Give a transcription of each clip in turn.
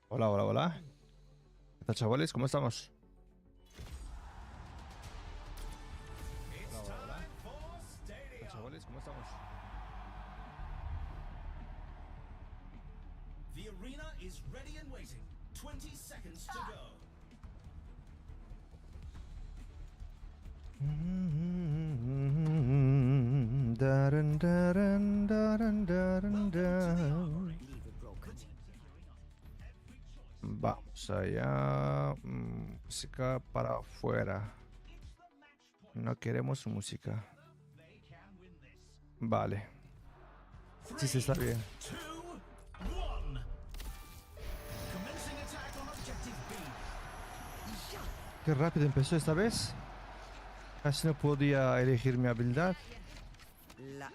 Hola, hola, hola. ¿Qué tal, chavales? ¿Cómo estamos? Hola, hola, hola. ¿Qué tal, chavales? ¿Cómo estamos? The arena is ready and waiting. 20 seconds to go. Darun, darun, darun, darun, Welcome to the darun. Armory. The teams in the arena have every choice. Vamos allá. Música para afuera. It's the match point. No queremos música. Together, they can win this. Vale. Sí, sí, 3, está bien. 2, 1. Commencing attack on objective B. Qué rápido empezó esta vez. Casi no podía elegir mi habilidad. لا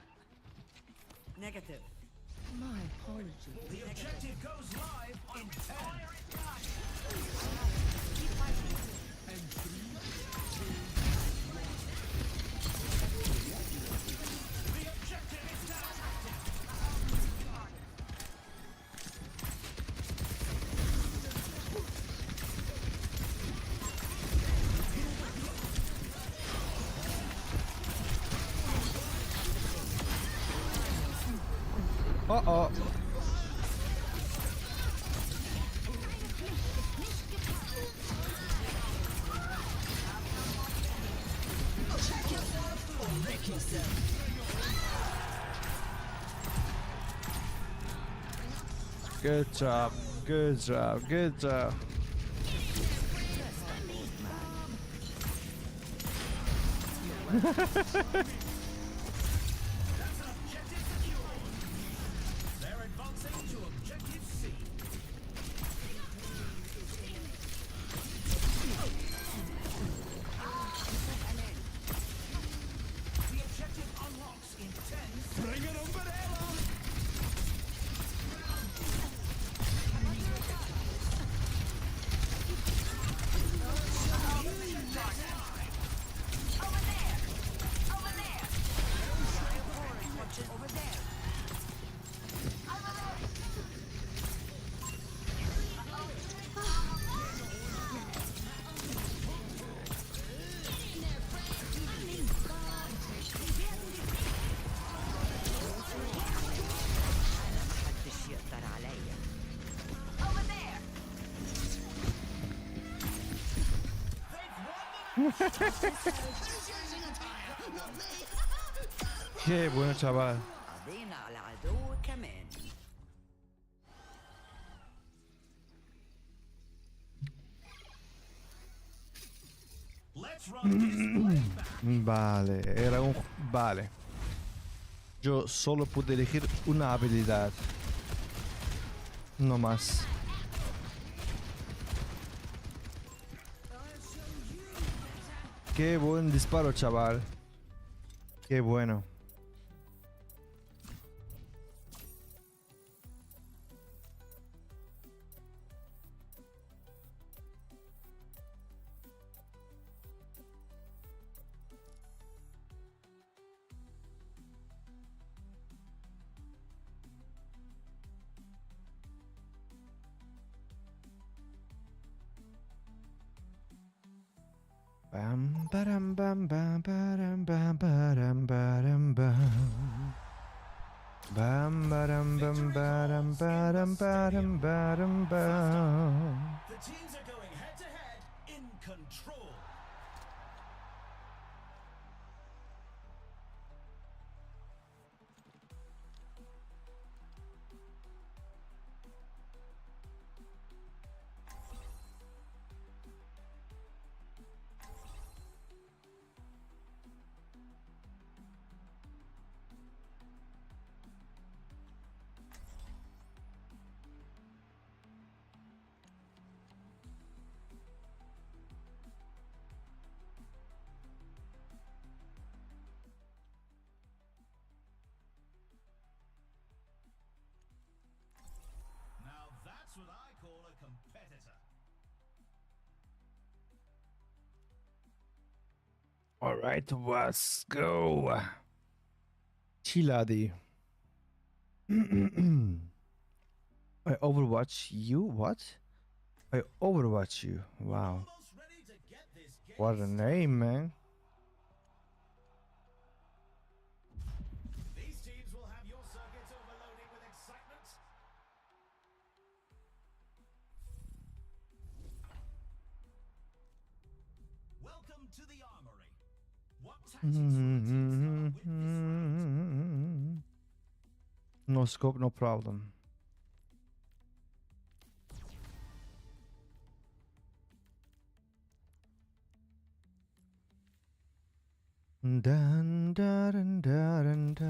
negative. My apologies. The objective goes live in 10. The objective is now active. Oh, oh. Good job. Good job. Good job. That's an objective secured. They're advancing to objective C. The objective unlocks in 10. Bring it on, Varela! Over there. محدش يقدر عليا. Qué bueno, chaval. قضينا على العدو كمان. Let's run display back. Vale, era un... Vale. Yo solo pude elegir una habilidad. No más. Qué buen disparo, chaval. Qué bueno. Bam, baram, bam, bam, baram, bam, baram, baram, bam. Bam, baram, bam, baram, baram, baram, baram, bam. The teams are going head to head in control. Now that's what I call a competitor. All right, let's go. Chiladi. I overwatch you? What? I overwatch you. Wow. Almost ready to get this game What a name, man. These teams will have your circuits overloading with excitement. Welcome to the armory. What tactics will the teams come up with this round? No scope, no problem. Dun, dun, dun, dun, dun.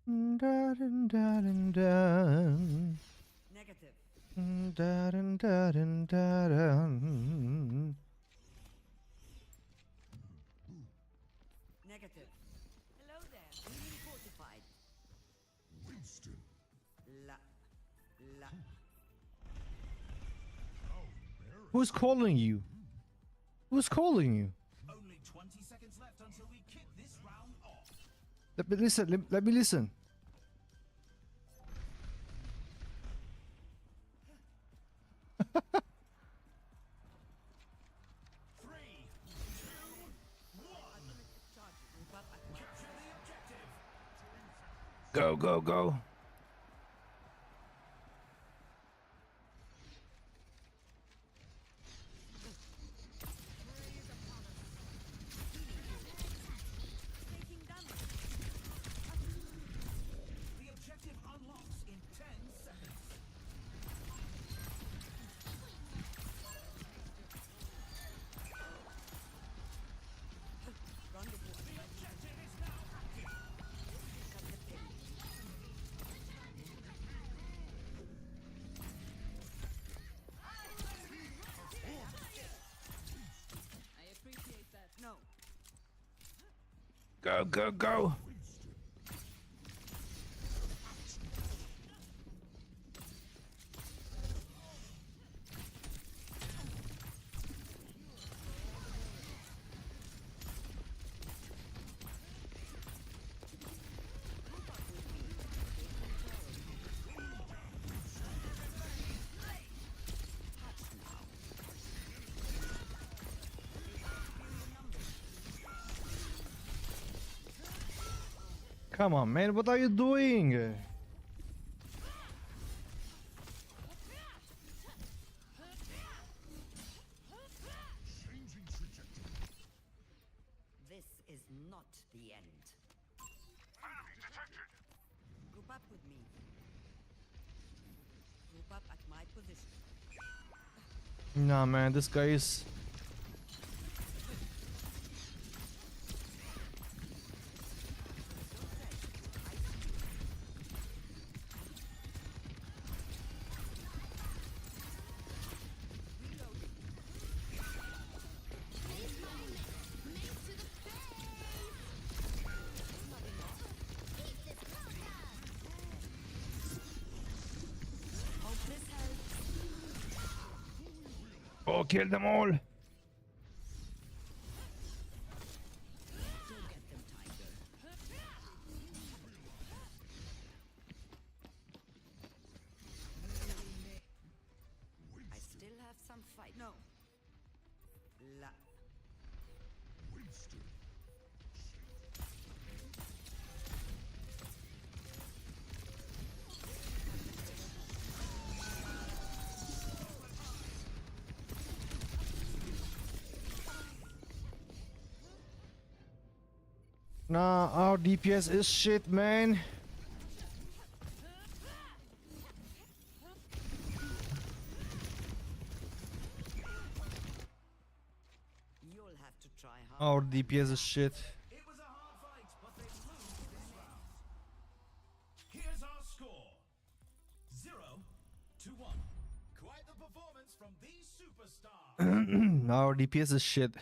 Dun, dun, dun, dun. Negative. Dun, dun, dun, dun. Negative. Hello there. Being fortified. Winston. La. La. Who's calling you? Who's calling you? Only 20 seconds left until we kick this round off. Let me listen. Let me listen. Three, two, one. Capture the objective. Go, go, go. Taking damage. The objective unlocks in 10 seconds. Rendezvous. The objective is now active. Cut the pin. I appreciate that. No. Go, go, go. Come on, man. What are you doing? This is not the end. Group up with me. Group up at my position. Nah, man. This guy is. Hope this helps. Oh, kill them all. Don't get them, Tiger. I still have some fight. No. La. Nah, our DPS is shit, man. You'll have to try hard. Our DPS is shit. It was a hard fight, but they lose this round. Here's our score. 0-1. Quite the performance from these superstars. Our DPS is shit.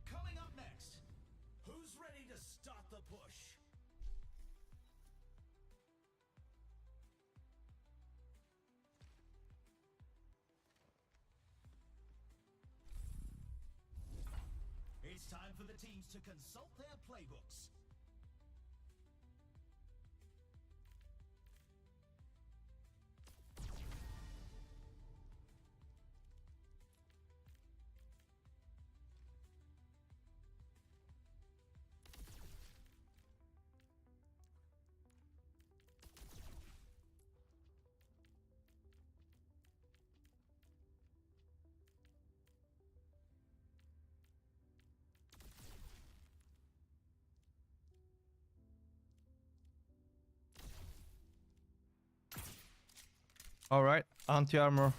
Coming up next, who's ready to start the push? It's time for the teams to consult their playbooks. All right, anti-armor.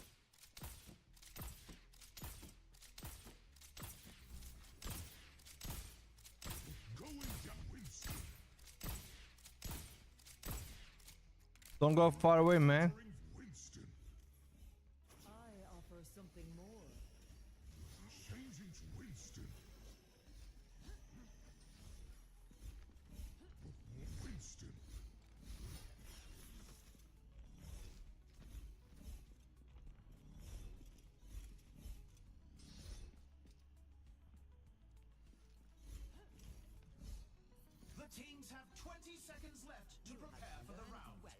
Don't go far away, man. I offer something more. Changing to Winston. Winston. The teams have 20 seconds left to prepare for the round. Well,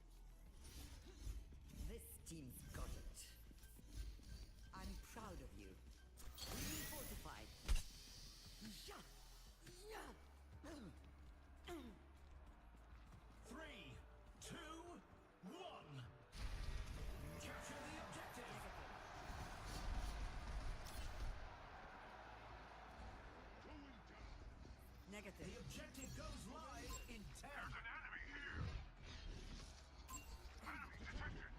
this team's got it. I'm proud of you. Really fortified. Yeah. Yeah. 3, 2, 1. Capture the objective. Negative. The objective goes live in 10. An enemy here. Enemy detected.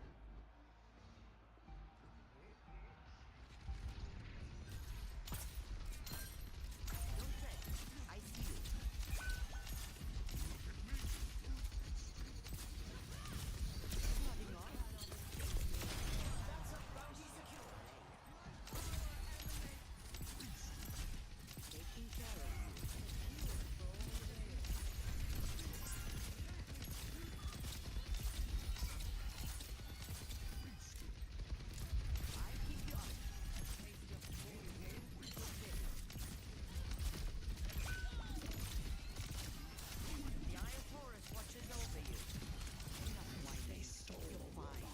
Don't fret. I see you. Nothing wrong. That's a bounty secure. Taking care of you. I keep you up. The Eye of Horus watches over you. Enough whining. You're fine.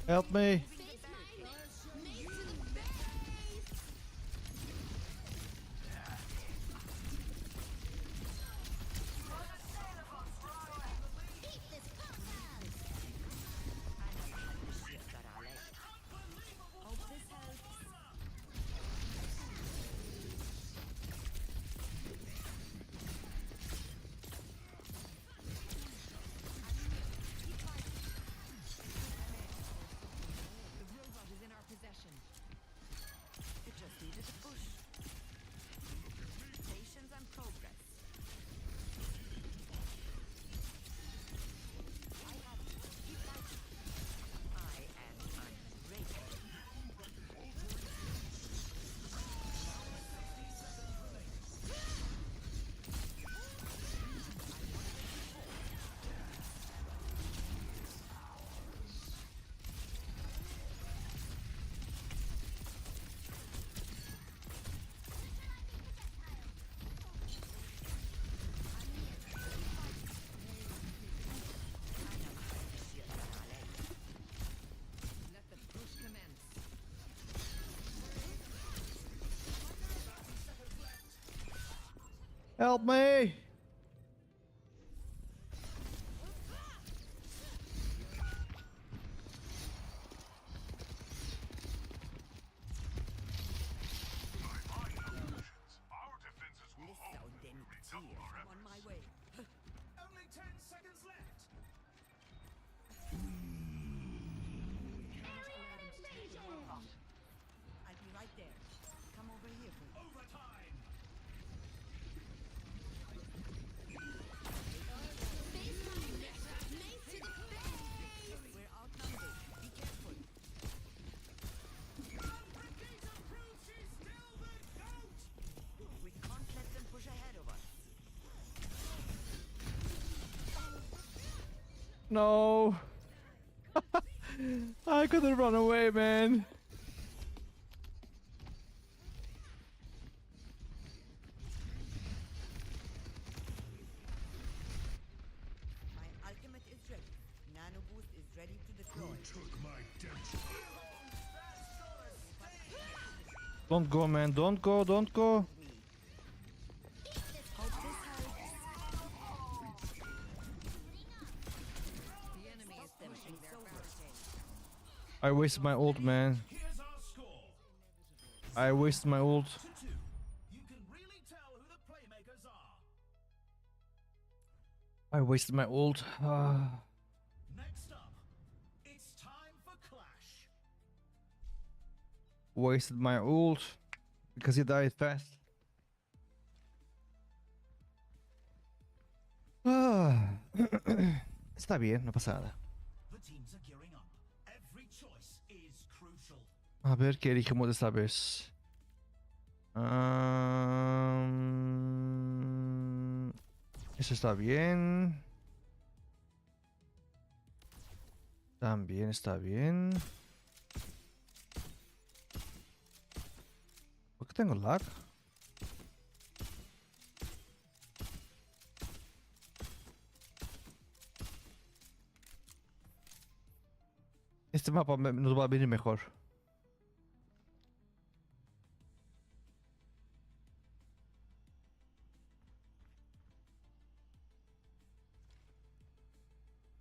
Help me. Hope this helps. The robot is in our possession. It just needed a push. Patience and progress. I have it. Keep fighting. I am unbreakable. Let the push commence. Help me. Our defenses will Miss hold. out them Redouble tears. our I'm on my efforts. way. Only 10 seconds left. I'll be right there. Come over here, please. Overtime. We're outnumbered. Be careful. Brigitte proves she's still the GOAT. We can't let them push ahead of us. No. I couldn't run away, man. My ultimate is ready. Nano boost is ready to deploy. Took my denture. Don't go, man. Don't go. Don't go. The enemy is pushing their barricade. I wasted my ult, man. Here's our score. I wasted my ult. To 2. You can really tell who the playmakers are. I wasted my ult. Next up, it's time for Clash. Wasted my ult because he died fast. Está bien, no pasa nada. The teams are gearing up. Every choice is crucial. A ver qué elegimos esta vez. Eso está bien. También está bien. ¿Por qué tengo lag? Este mapa nos va a venir mejor.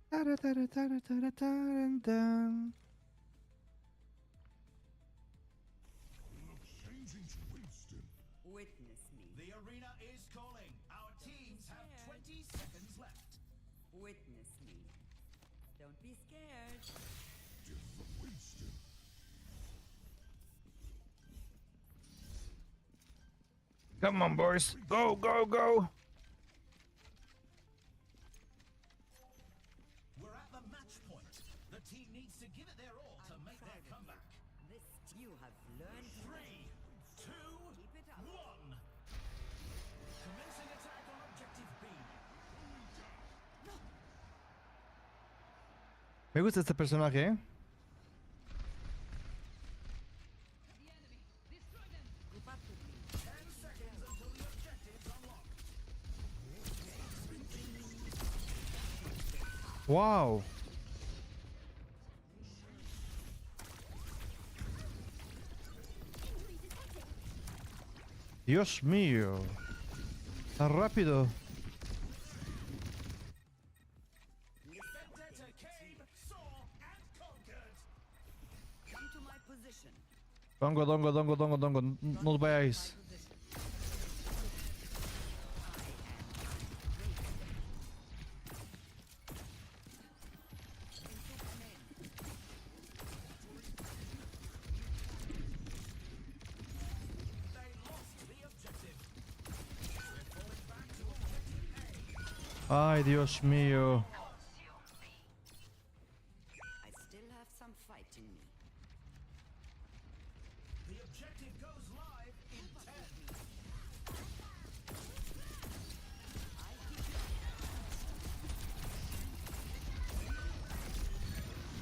Tara, tara, tara, tara, taran, tan. Changing to Winston. Witness me. The arena is calling. Our teams have 20 seconds left. Witness me. Don't be scared. Different Winston. Come on, boys. Go, go, go. We're at the match point. The team needs to give it their all to make their comeback. This you have learned. 3, 2, Keep it up. 1. Commencing attack on objective B. Me gusta este personaje, ¿eh? Group up with me. 10 seconds until the objective's unlocked. Wow. Dios mío. Tan rápido. Vendetta came, saw, and conquered. Come to my position. Dongo, dongo, dongo, dongo, dongo. No os vayáis. They lost the objective. We're falling back to objective A. Ay, Dios mío. I still have some fight in me. The objective goes live in 10.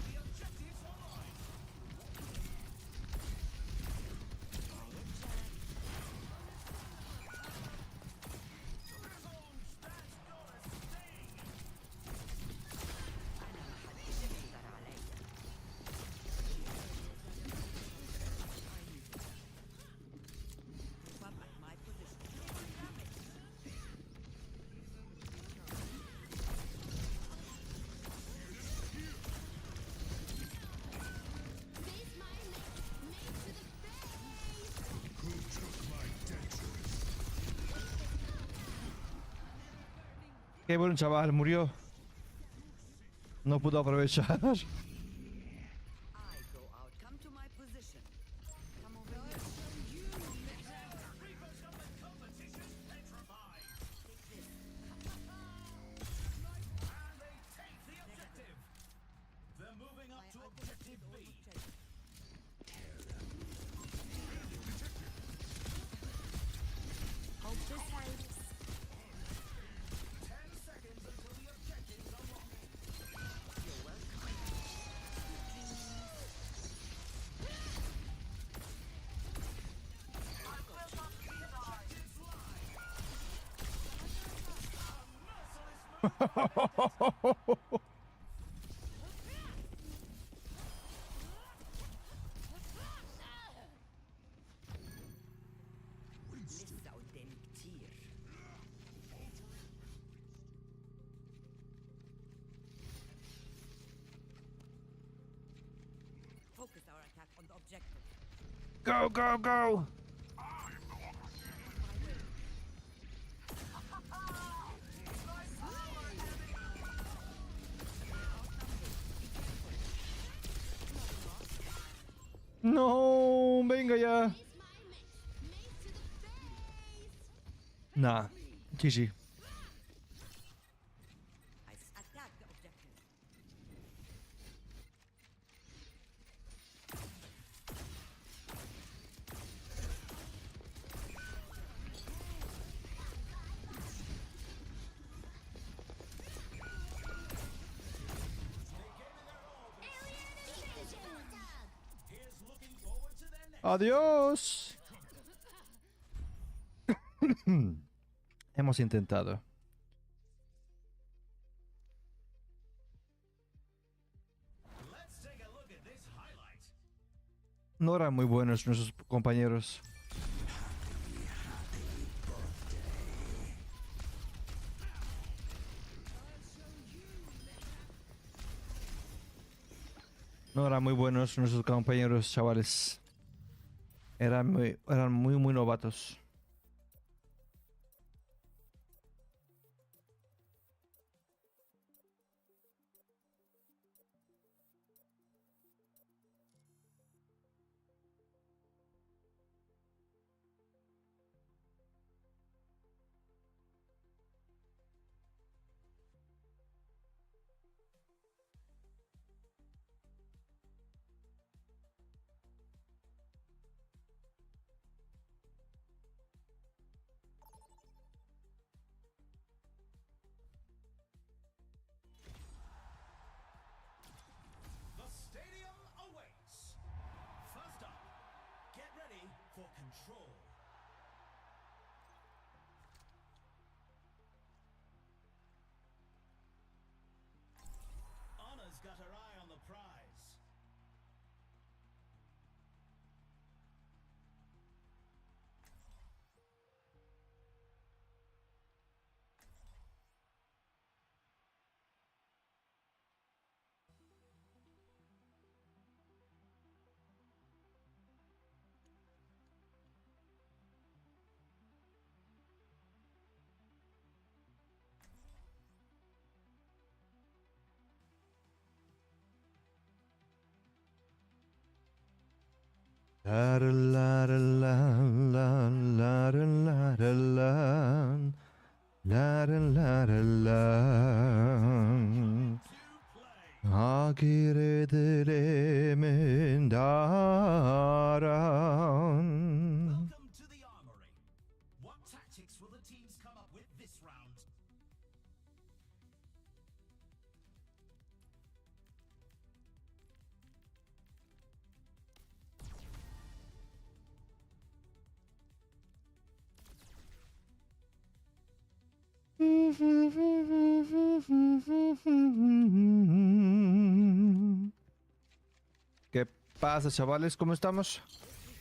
The objective's online. Group up at my position. Who took my denture? Qué buen chaval, murió. No pudo aprovechar. I go out. Come to my position. Come over here. Reaper's got the competition petrified. And they take the objective. They're moving up to objective B. Hope this helps. 10 seconds until the objective's unlocked. Lissa und dem Tier. Focus our attack on the objective. Go, go, go! No, venga ya. Nah, GG. Attack the objective. Here's looking forward to their next. Adiós. Hemos intentado. Let's take a look at this highlight. No eran muy buenos nuestros compañeros. No eran muy buenos nuestros compañeros, chavales. Eran muy novatos. The stadium awaits. First up, get ready for control. Anna's got her eye on the prize. La la la la la la la la la la la la la. Akire dilemin daran. Welcome to the armory. What tactics will the teams come up with this round? ¿Qué pasa, chavales? ¿Cómo estamos?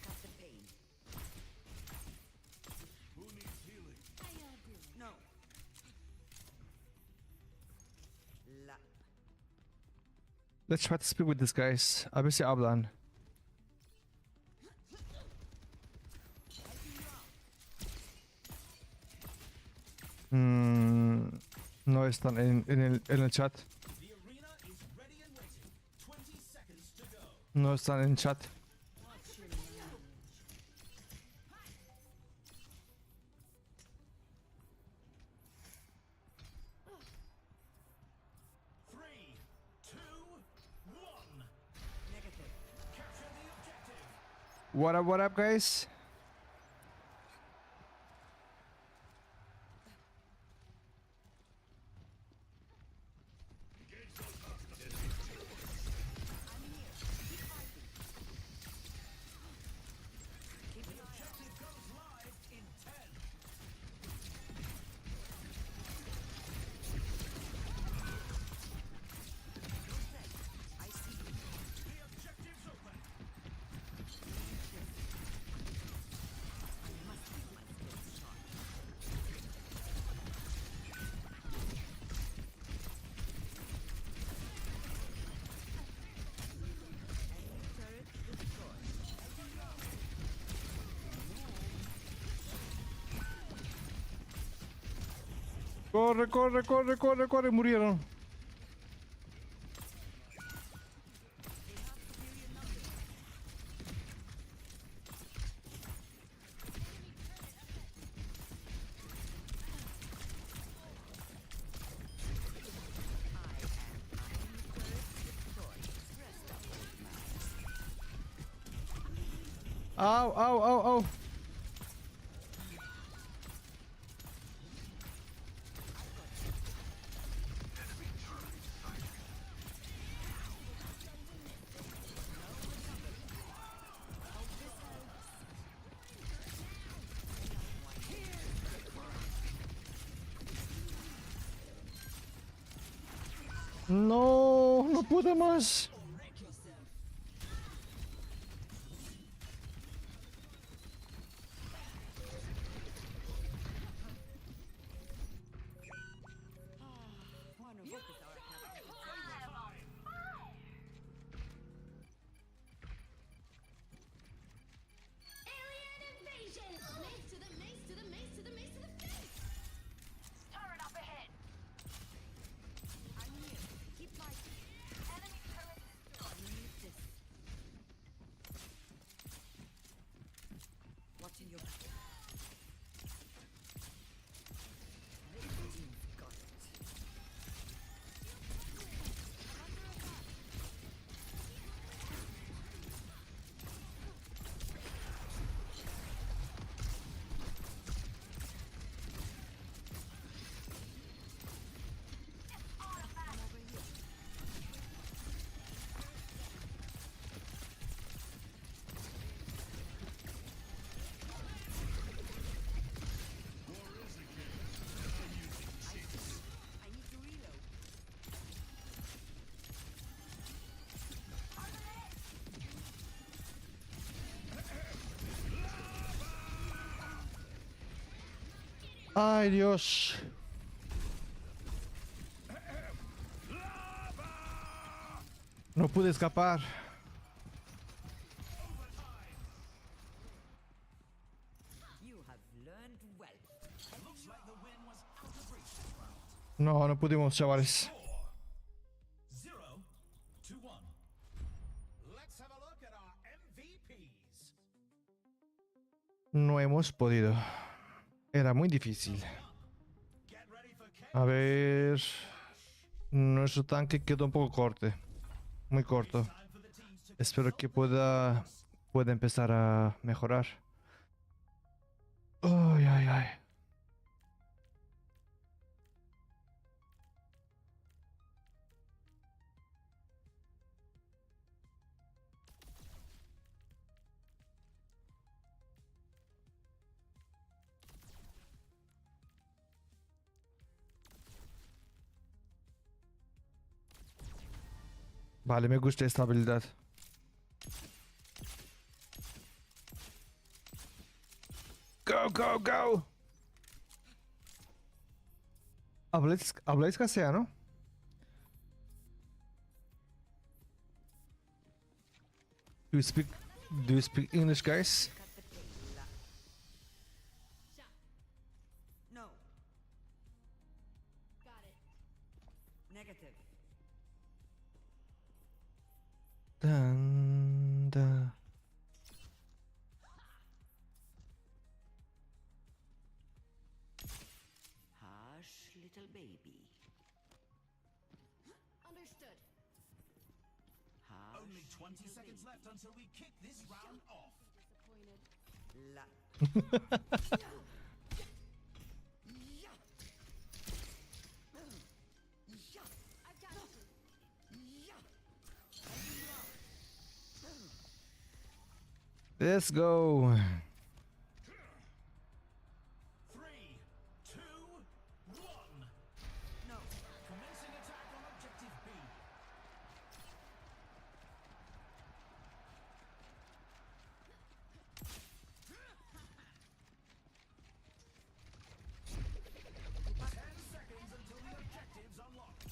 Cut the pain. No. La. Let's try to speak with these guys. A ver si hablan. No están en el chat. The arena is ready and waiting. 20 seconds to go. No están en chat. Three, two, one. Negative. Capture the objective. What up, guys? The objective goes live in 10. Corre, corre, corre, corre, corre. Murieron. Au, au, au, au. No, no pude más. One of us is our captain. Alien invasion! Mace to the mace to the mace to the mace to the face! Turret up ahead! I'm here. Keep fighting. Enemy turret I need this. Watching your back. This team's got it. I need to reload. Ay, Dios. No pude escapar. You have learned well. Looks like the win was out of reach this round. No, no pudimos, chavales. 0-1. Let's have a look at our MVPs. No hemos podido. Era muy difícil. Get ready for A ver. Nuestro tanque quedó un poco corto. Muy corto. time for the teams to Espero que pueda empezar a mejorar. Ay, ay, ay. Vale, me gusta esta habilidad. Go, go, go. Habláis castellano? Do you speak English, guys? Cut the pace. No. Got it. Negative. Dun, dun. Hush, little baby. Understood. Hush. only 20 seconds left until we kick this round off. Disappointed. La. I've got you. Let's go. 3, 2, 1. No. Commencing attack on objective B. Seconds until the objective's unlocked.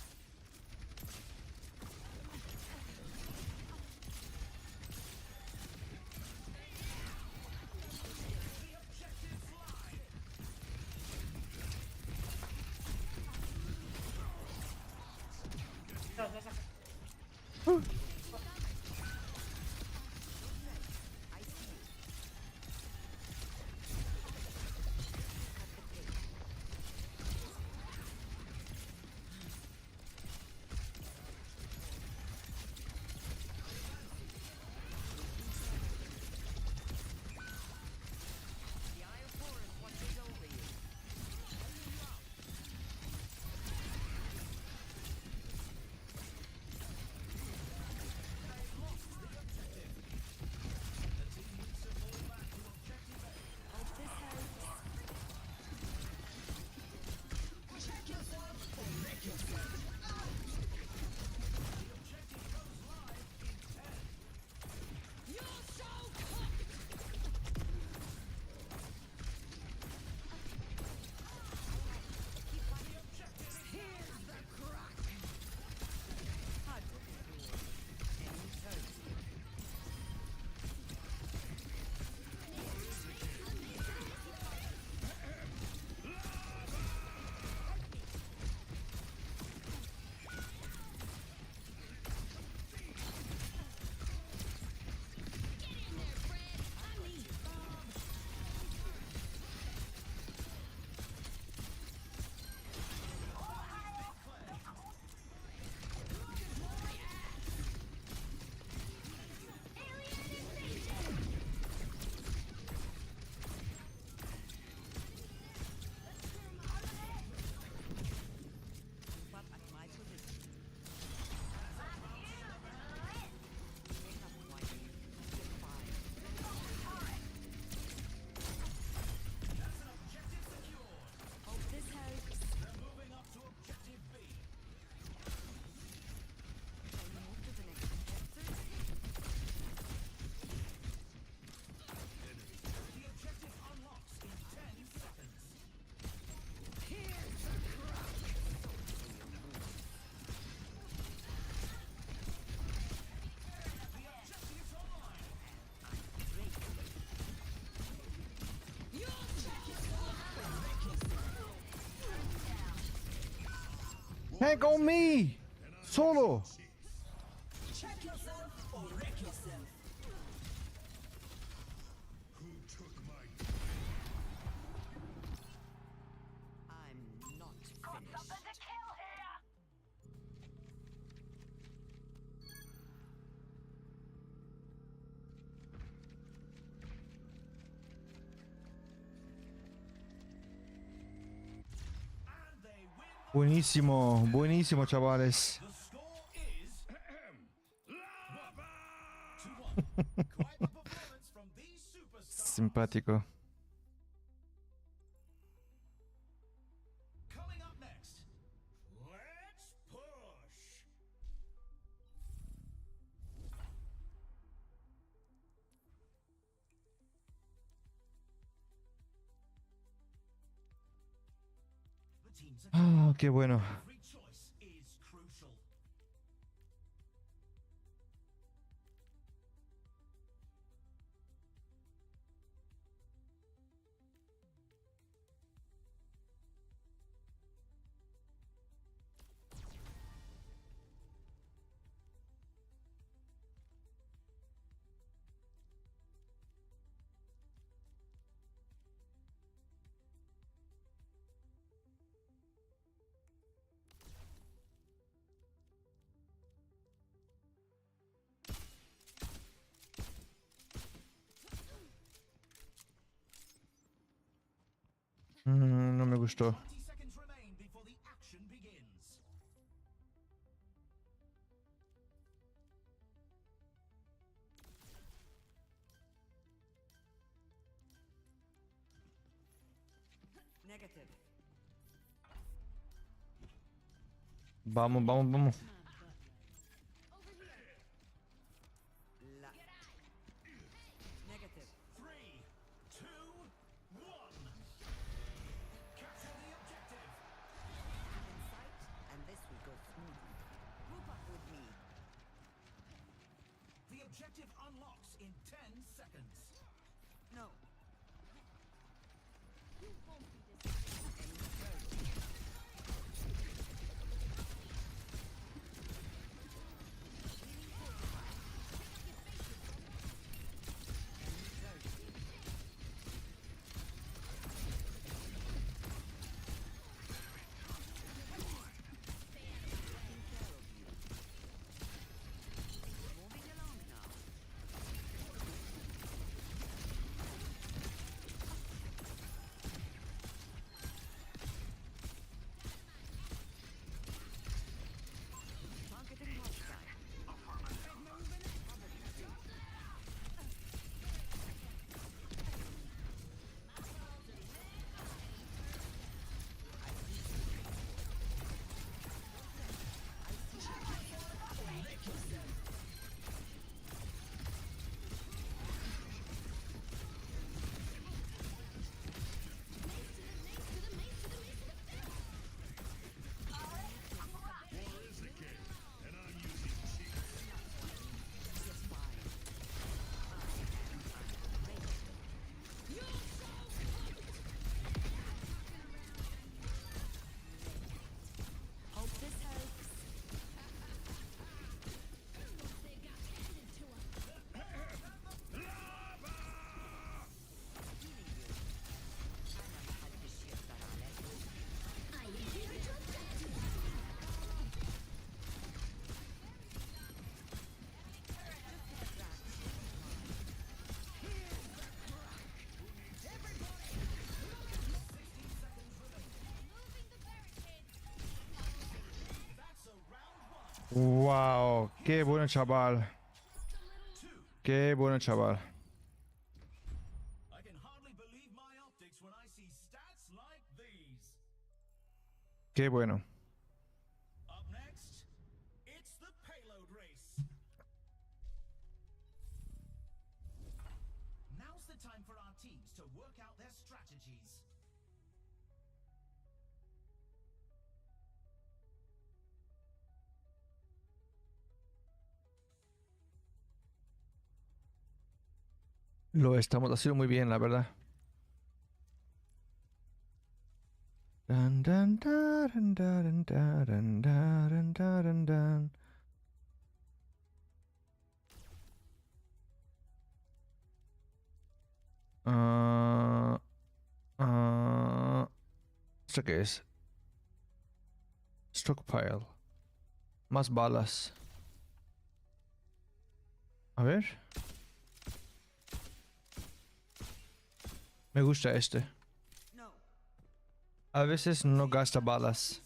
Hang on me! Solo! Check yourself or wreck yourself. Who took my I'm not finished. Something to kill here! And they win. Buenísimo, buenísimo, chavales. The score is 2-1. Quite the performance from these superstars. Simpático. Coming up next, let's push. The teams are Ah, qué bueno. every choice is crucial. No me gustó. 20 seconds remain before the action begins. Negative. Vamos, vamos, vamos. La. Negative. 3, 2, 1. Capture the objective. In sight, and this will go smoothly. Group up with me. The objective unlocks in 10 seconds. No. Moving along now. Targeting hostile. Hope this helps. That's a round 1. Wow, qué bueno, chaval. 2. Qué bueno, chaval. I can hardly believe my optics when I see stats like these. Qué bueno. Up next, it's the payload race. Now's the time for our teams to work out their strategies. Lo estamos haciendo muy bien, la verdad. Dun, dun, dun, dun, dun, dun, dun, dun, dun, dun. Ah, ah, ¿Esto qué es? Stockpile. Más balas. A ver. Me gusta este. No. A veces no gasta balas.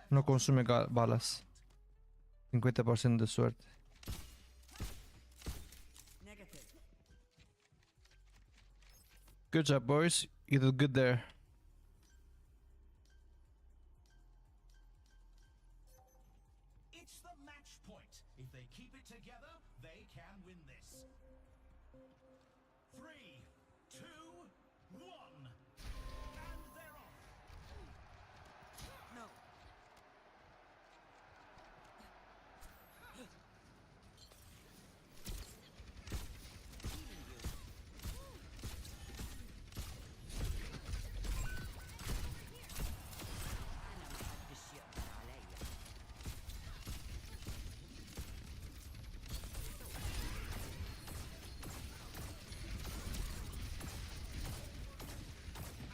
No consume balas. 50% de suerte. Negative. Good job, boys. You did good there. It's the match point. If they keep it together, they can win this. 3, 2, 1. And they're off. No.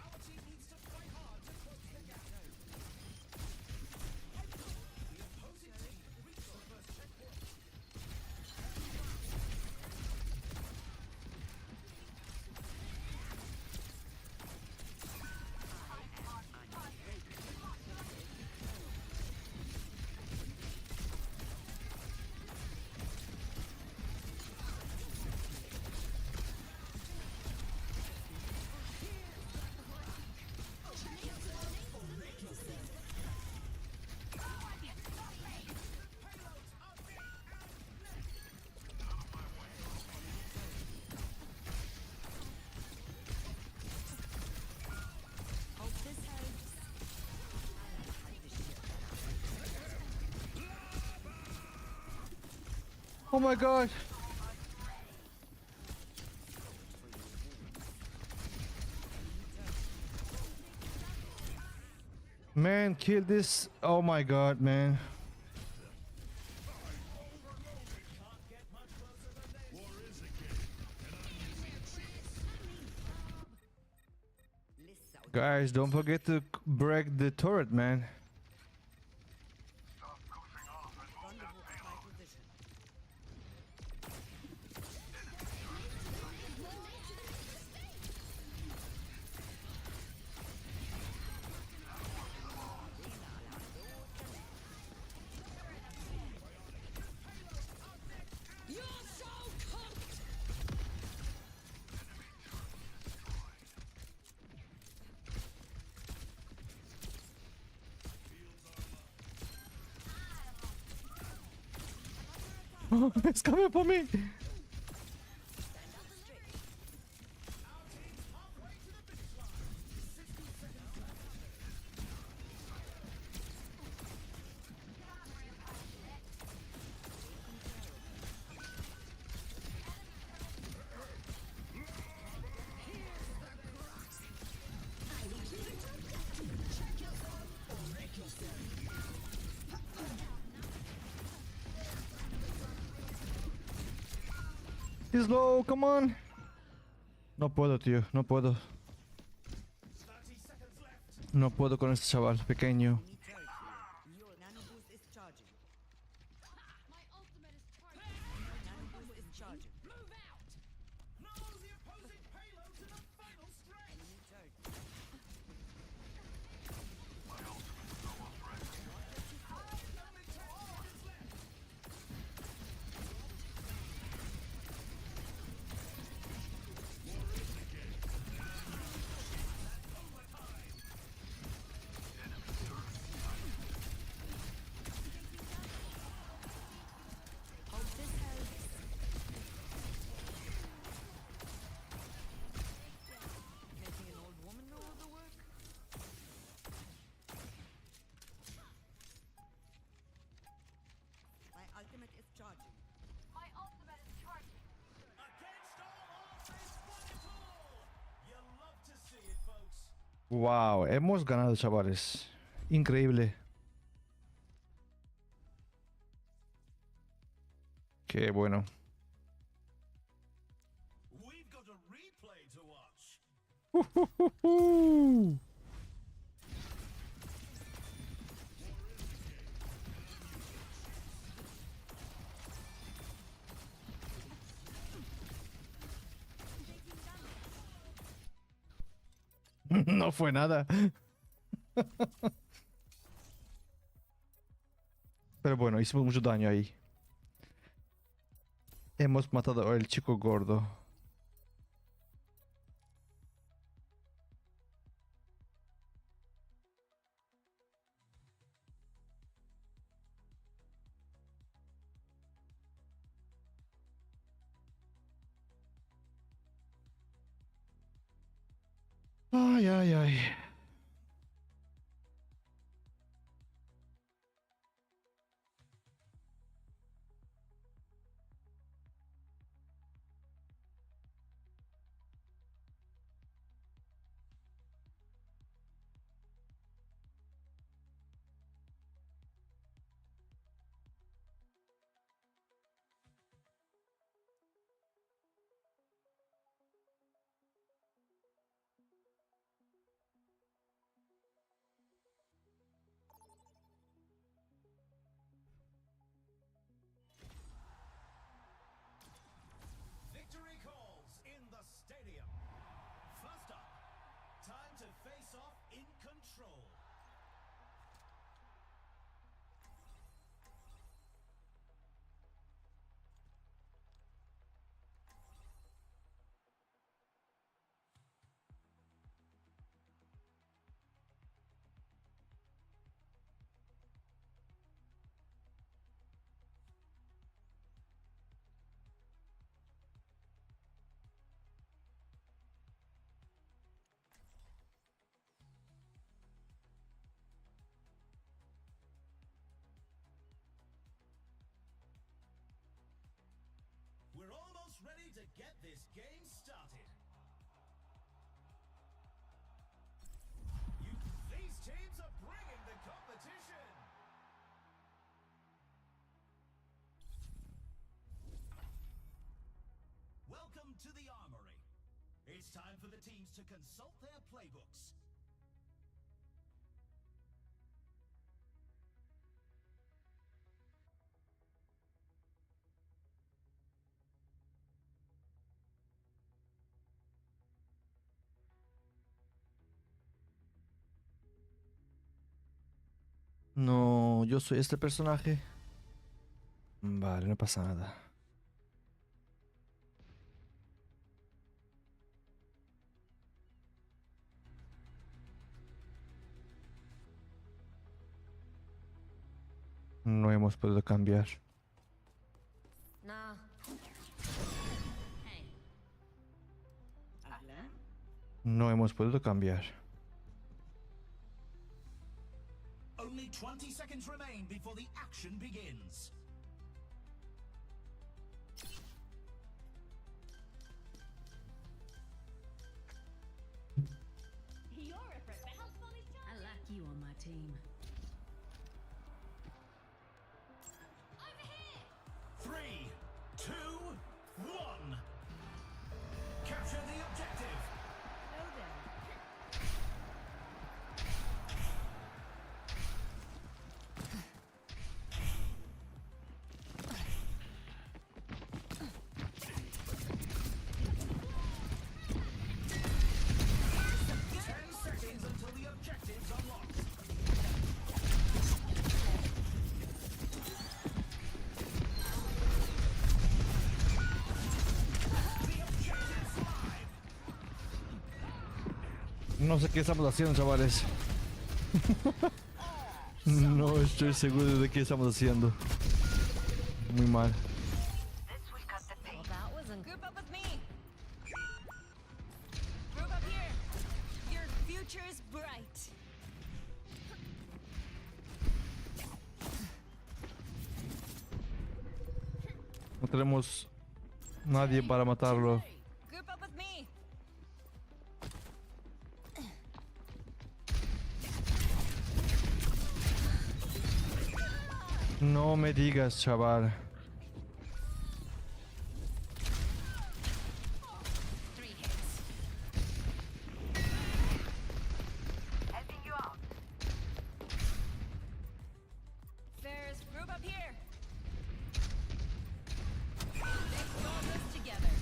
Our team needs to fight hard to close the gap. The opposing team reached the first checkpoint. Hope this helps. Oh my god. Man, kill this. Oh my god, man. List out. Guys, don't forget to break the turret, man. Rendezvous at my position. You're so cooked! It's coming for me. He's low, come on. No puedo, tío, no puedo. 30 seconds left. No puedo con este chaval pequeño. Need turret here. Your nano boost is charging. My ultimate is charged. Nano boost is charging. Move out! No, the opposing payload's in the final stretch. Enemy turret. Wow, hemos ganado, chavales. Increíble. Qué bueno. We've got a replay to watch. No fue nada. Pero bueno, hicimos mucho daño ahí. Hemos matado al chico gordo. Ay, ay, ay. Victory calls in the stadium. First up, time to face off in control. We're almost ready to get this game started. These teams are bringing the competition. Welcome to the Armory. It's time for the teams to consult their playbooks. No, yo soy este personaje. Vale, no pasa nada. No hemos podido cambiar. Nah. Hey. أهلا. No hemos podido cambiar. Only 20 seconds remain before the action begins. You're a threat, but how fun is I like you on my team. over here? 3, 2, 1. Capture the objective. Hello there. Until the objective's unlocked. The objective's live. No sé qué estamos haciendo, chavales. No estoy seguro de qué estamos haciendo. Muy mal. Well, that wasn't. Group up with me. Group up here. Your future is bright. No tenemos nadie para matarlo. Group up with me. No me digas, chaval. Three hits. Helping you out. Ferris, group up here. Let's go this together.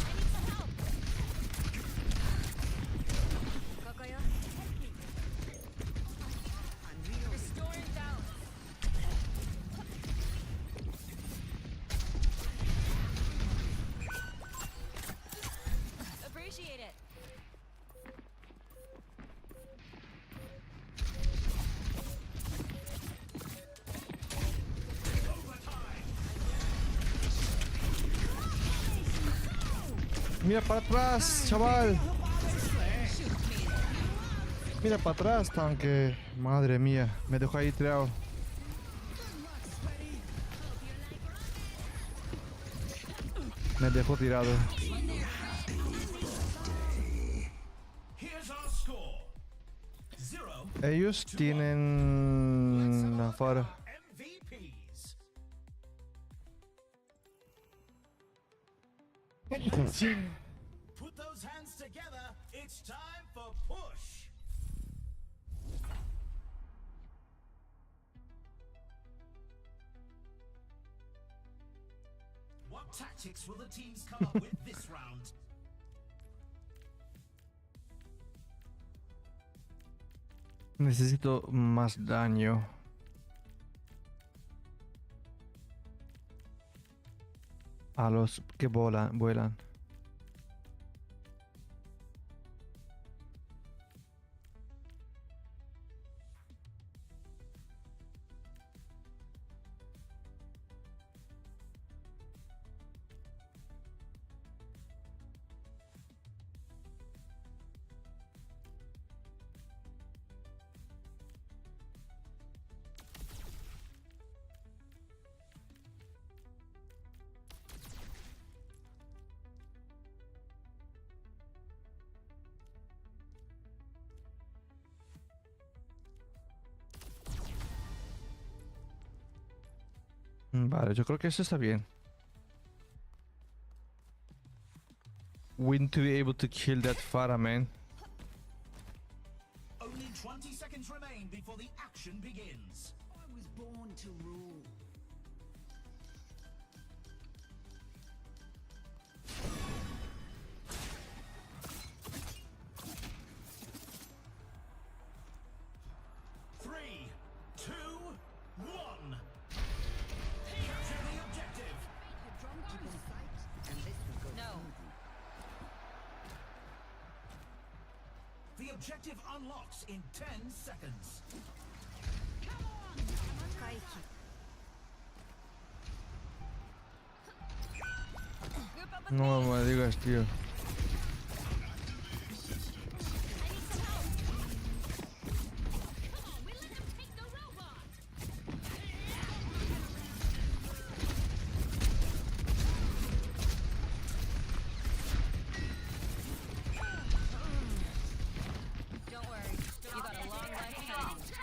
I need some help. Kokoyo, help me. Restoring balance. Appreciate it. Mira para atrás, chaval. Mira para atrás, tanque. Madre mía, me dejó ahí tirado. Me dejó tirado. Here's our score. 0. Ellos tienen afuera. MVPs. Put those hands together. It's time for push. What tactics will the teams come up with this round? Necesito más daño. A los que vuelan. Vale, yo creo que eso está bien. We need to be able to kill that Pharah, man. Only 20 seconds remain before the action begins. I was born to rule. Three, two, one. Capture the objective. Keep in sight, and this will go No. smoothly. The objective unlocks in 10 seconds. Kaiki. Group up with No me. me digas, tío. I need some help. Come on, we let them take the robot. Don't worry. You got a long life ahead of you.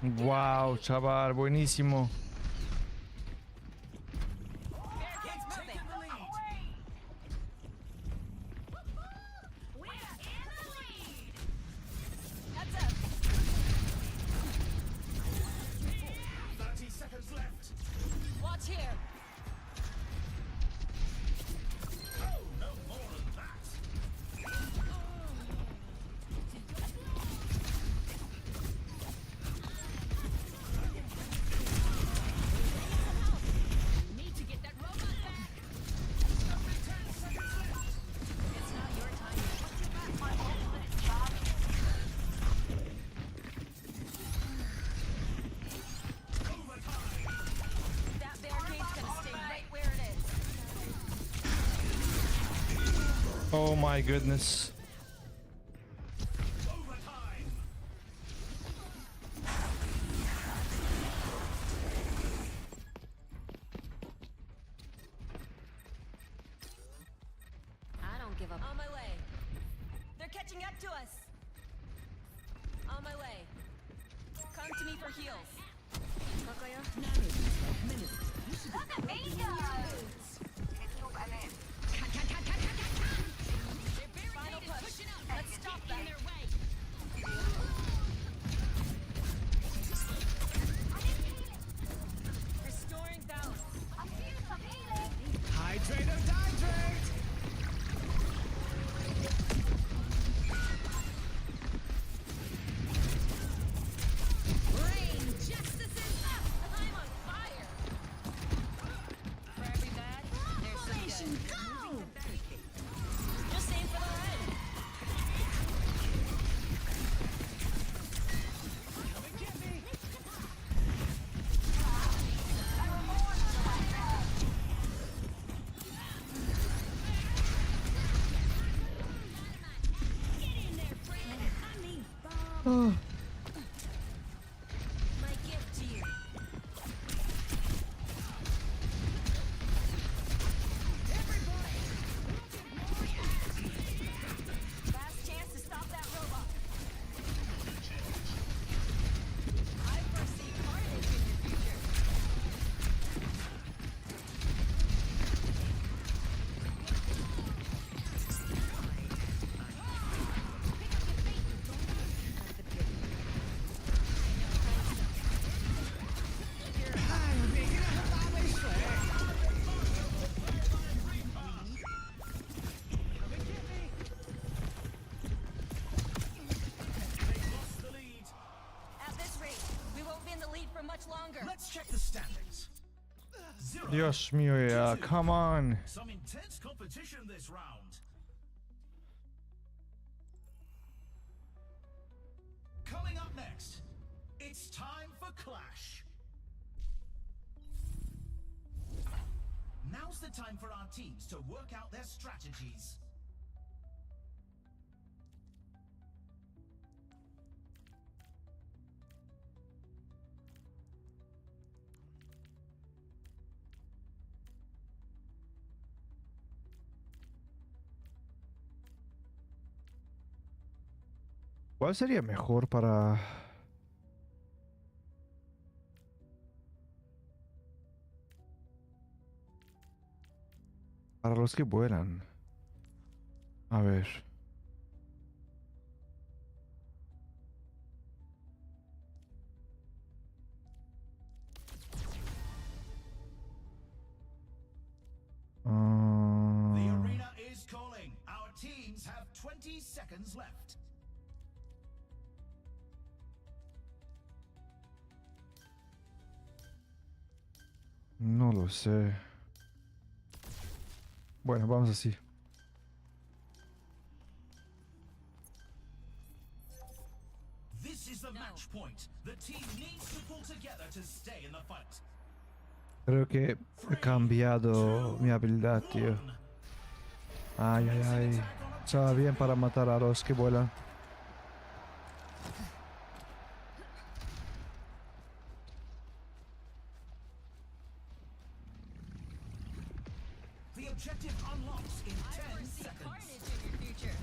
Wow, chaval, buenísimo. Barricade's moving. We're in the lead. Heads up. 30 seconds left. Watch here. Oh, no more than that. Need to get that robot back. Only 10 seconds left. It's not your time yet. My ultimate job. Overtime. That barricade's gonna stay right where it is. Oh my goodness. Overtime. I don't give up. On my way. They're catching up to us. On my way. Come to me for heals. Look at me go. Final push. Let's stop them. Restoring balance. I feel some healing. Hydrate or dihydrate. Rain justice is up. I'm on fire. For every bad, there's some good. Just aim for the red. My gift to you. Last chance to stop that robot. I foresee carnage in your future. Lost the lead. At this rate, we won't be in the lead for much longer. Let's check the standings. 0. Dios mío, yeah, come on. Some intense competition this round. Coming up next, it's time for Clash. Now's the time for our teams to work out their strategies. ¿Cuál sería mejor para los que vuelan? A ver. The Ah, arena is calling. Our teams have 20 seconds left. no lo sé. Bueno, vamos así. This is the match point. The team needs to pull together to stay in the fight. Creo que he cambiado mi habilidad, tío. Ay, ay, ay. Estaba bien para matar a los que vuelan. The objective unlocks in 10 See seconds. carnage in your future.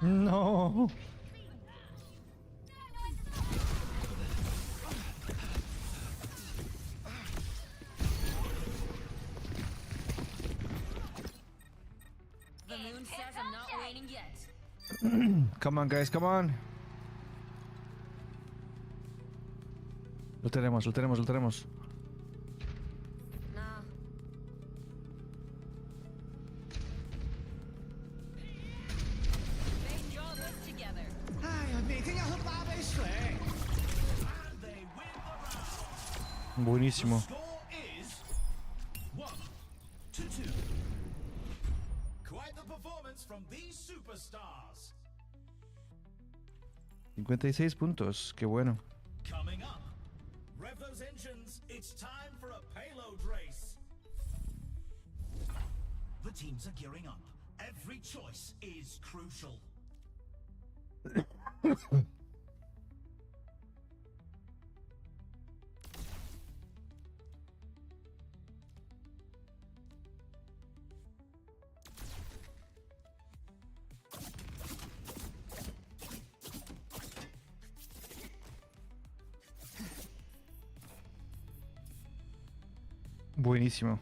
No. The moon says I'm not waning yet. Come on, guys, come on. Lo tenemos, lo tenemos, lo tenemos. Nah. They draw this together. 哎呀，每天要喝8杯水。And they win the round. Buenísimo. Score is 1-2. Quite the performance from these superstars. 56 puntos, qué bueno. Coming up, rev those engines. It's time for a payload race. The teams are gearing up. Every choice is crucial. Buenísimo.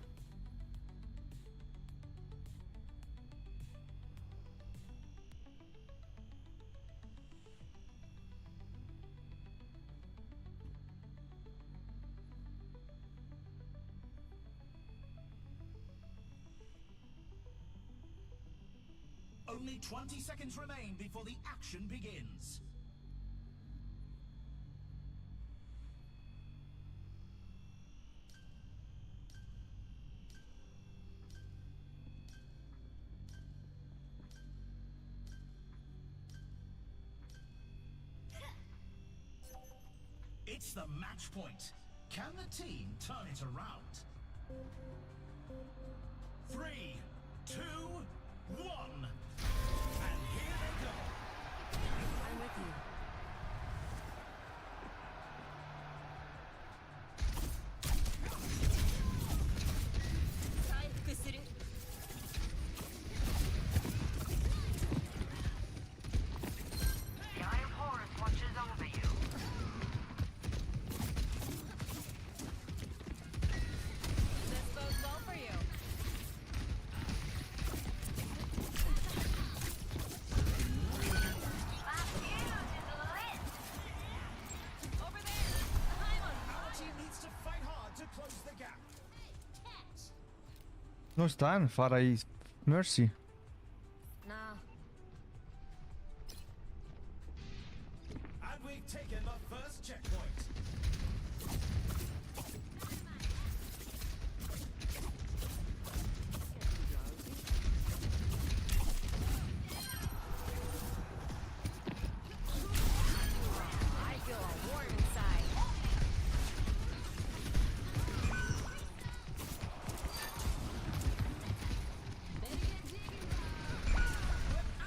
Only 20 seconds remain before the action begins. It's the match point. Can the team turn it around? 3, 2, 1. And here they go. I'm with you. Saifukuru. The Iron Horus watches over you. This bodes well for you. Over there. I'm on Our team needs to fight hard to close the gap. No están, Farah y Mercy. Nah. And we've taken the first checkpoint. I feel a war inside.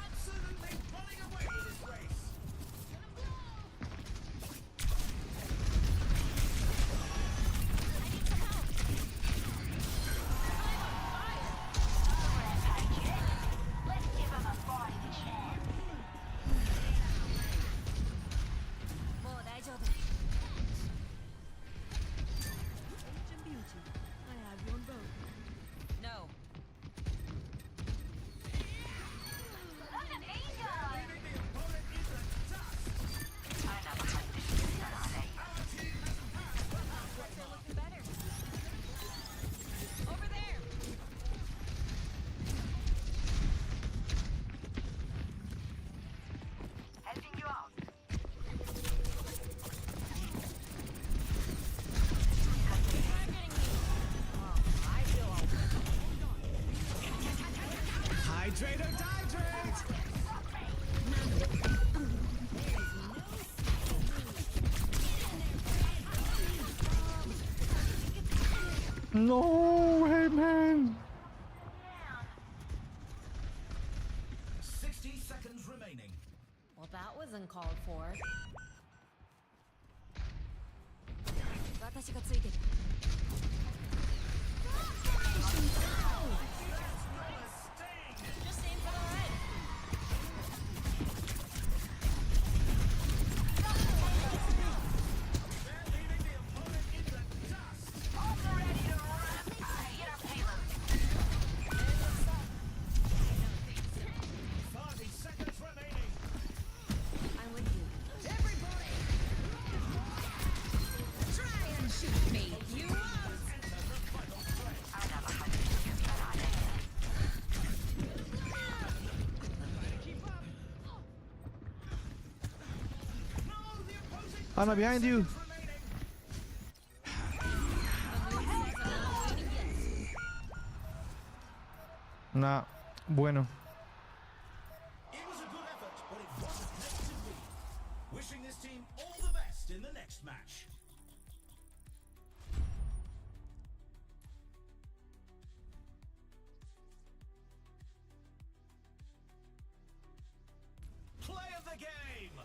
Absolutely running away with this race. Let's give him a fighting chance. もう大丈夫。No. Look at me go. Leaving the opponent in the dust. I never had this season, I They're looking better. Over there. helping you out. Targeting me. Oh, I feel a Hydrate or dihydrate. No way, man. 60 seconds remaining. Well, that wasn't called for. 私がついてる。Just aim for the head. Anna, behind you. Nah, bueno. It was a good effort, but it wasn't meant to be. Wishing this team all the best in the next match. Play of the game.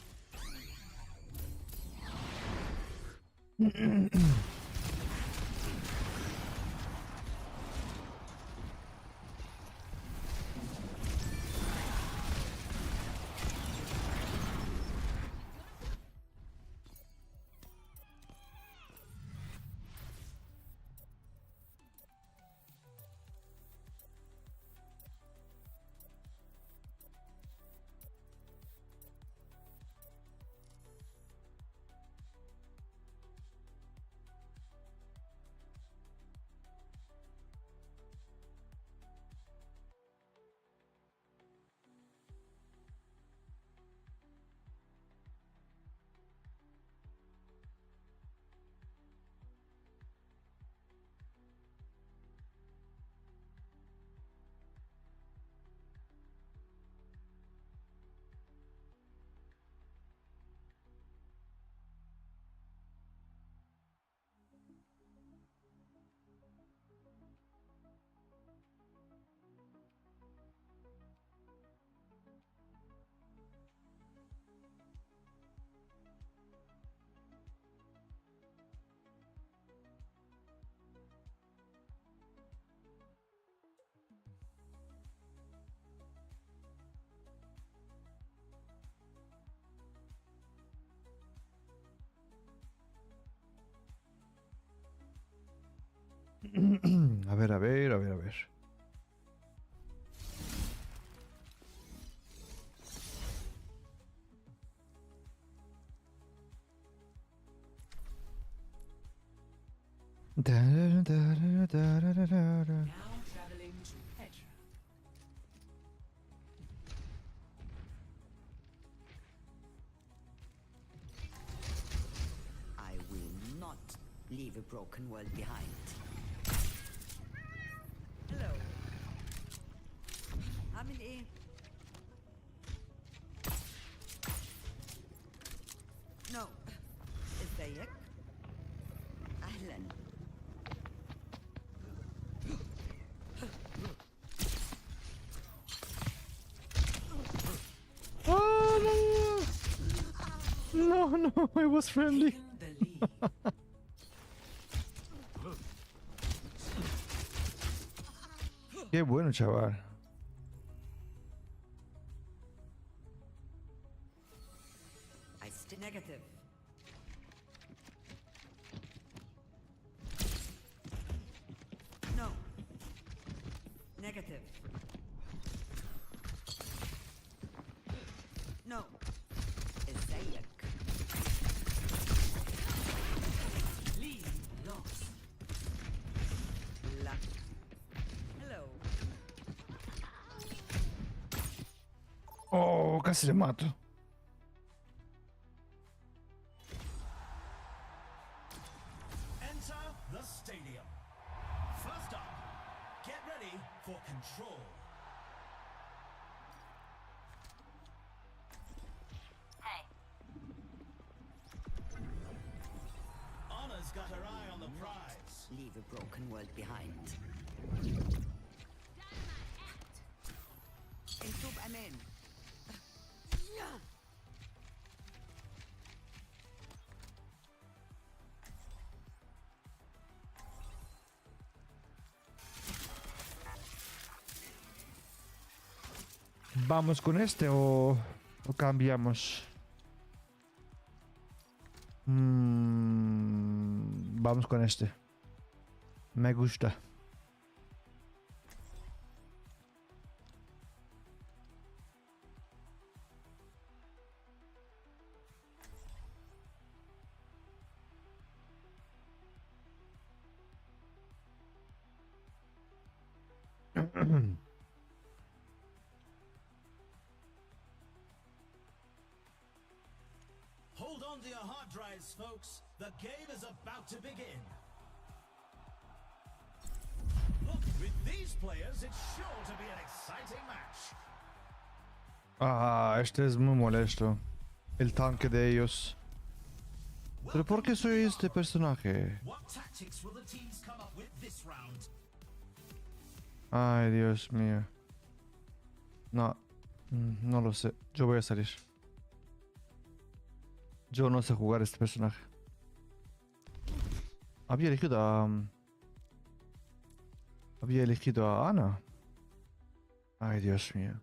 A ver, a ver, a ver, a ver. Da-da-da-da-da-da-da-da. Now traveling to Petra. I will not leave a broken world behind. Hello. عامل ايه؟ No. ازيك؟ اهلا. Oh, no, no, it was friendly. Taking the lead. Qué bueno, chaval. I still negative. No. Negative. No. ازيك؟ Lead lost. لا. Hello. Oh, casi le mato. Enter the stadium. First up, get ready for control. Anna's got her eye on the prize. Leave a broken world behind. انتوا بأمان. ¿Vamos con este o cambiamos? Vamos con este. Me gusta. Hold on to your hard drives, folks. The game is about to begin. Look, with these players, it's sure to be an exciting match. Ah, este es muy molesto. El tanque de ellos. ¿Pero por qué soy este personaje? What tactics will the teams come up with this round? Ay, Dios mío. No, no lo sé. Yo voy a salir. Yo no sé jugar este personaje. Había elegido a... Había elegido a Ana. Ay, Dios mío.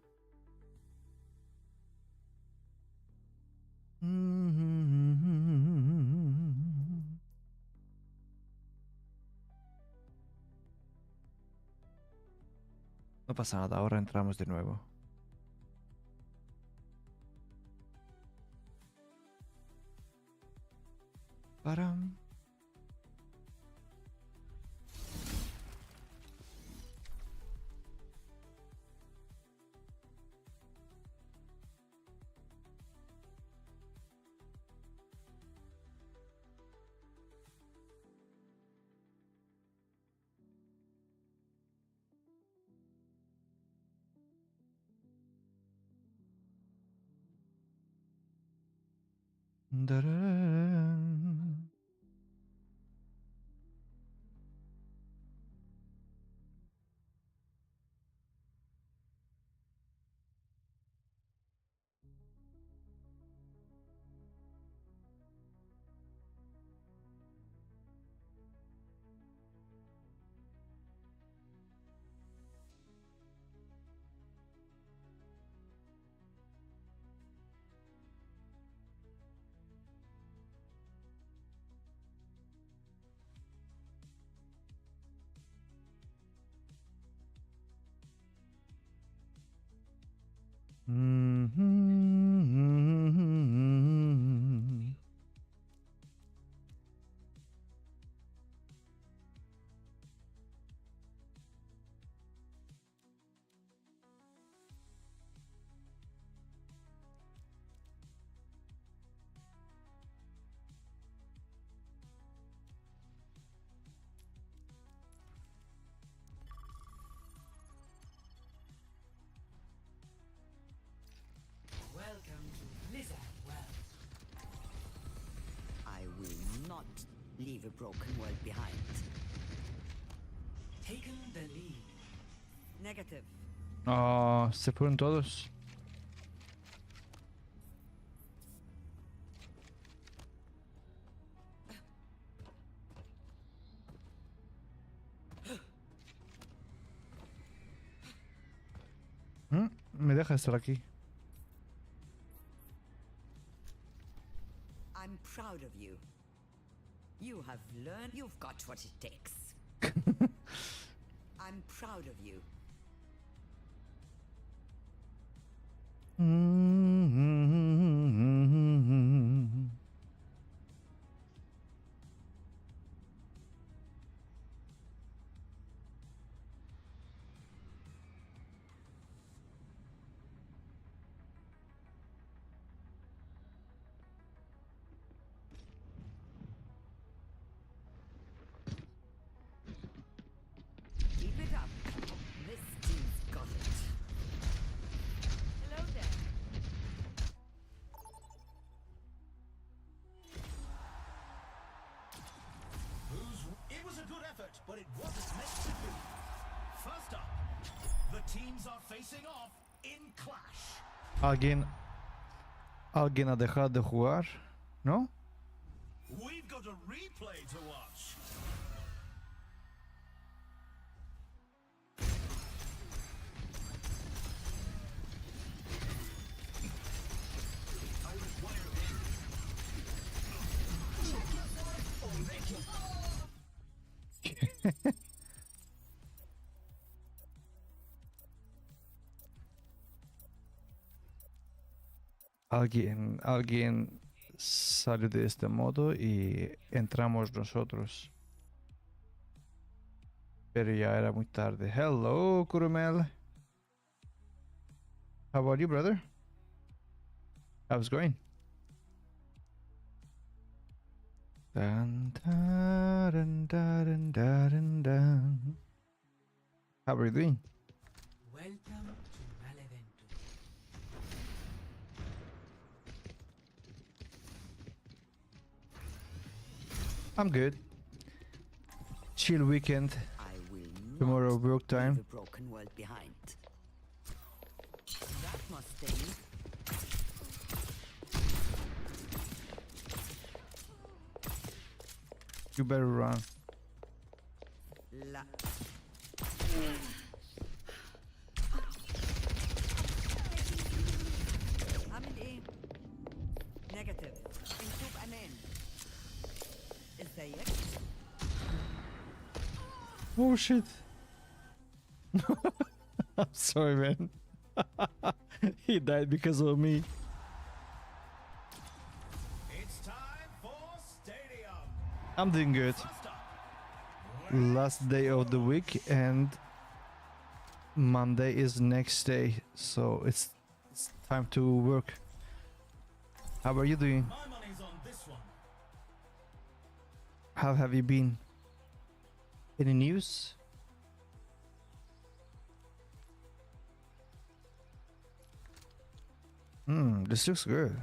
No pasa nada, ahora entramos de nuevo. Param. Dararán. Welcome to Blizzard World. I will not leave a broken world behind. Taken the lead. Negative. Ah, se fueron todos. Me deja estar aquí. I'm proud of you. You have learned. You've got what it takes. I'm proud of you. Keep it up. This team's got it. Hello there. It was a good effort, but it wasn't meant to be. First up, the teams are facing off in clash. ¿Alguien ha dejado de jugar? ¿No? We've got a replay to watch. Alguien salió de este modo y entramos nosotros. Pero ya era muy tarde. Hello, Kurumel. How about you, brother? How's it going? Dun, dun, dun, dun, dun, dun. How are you doing? Welcome to Maleventus. I'm good. Chill weekend. I will not Tomorrow work time. leave a broken world behind. That must sting. You better run. La. عامل ايه؟ Negative. انتوب امان. ازيك؟ Oh shit. I'm sorry, man. He died because of me. It's time for Stadium. I'm doing good. First up, Last day of the week and Monday is next day, so it's time to work. How are you doing? my money's on this one. How have you been? Any news? This looks good.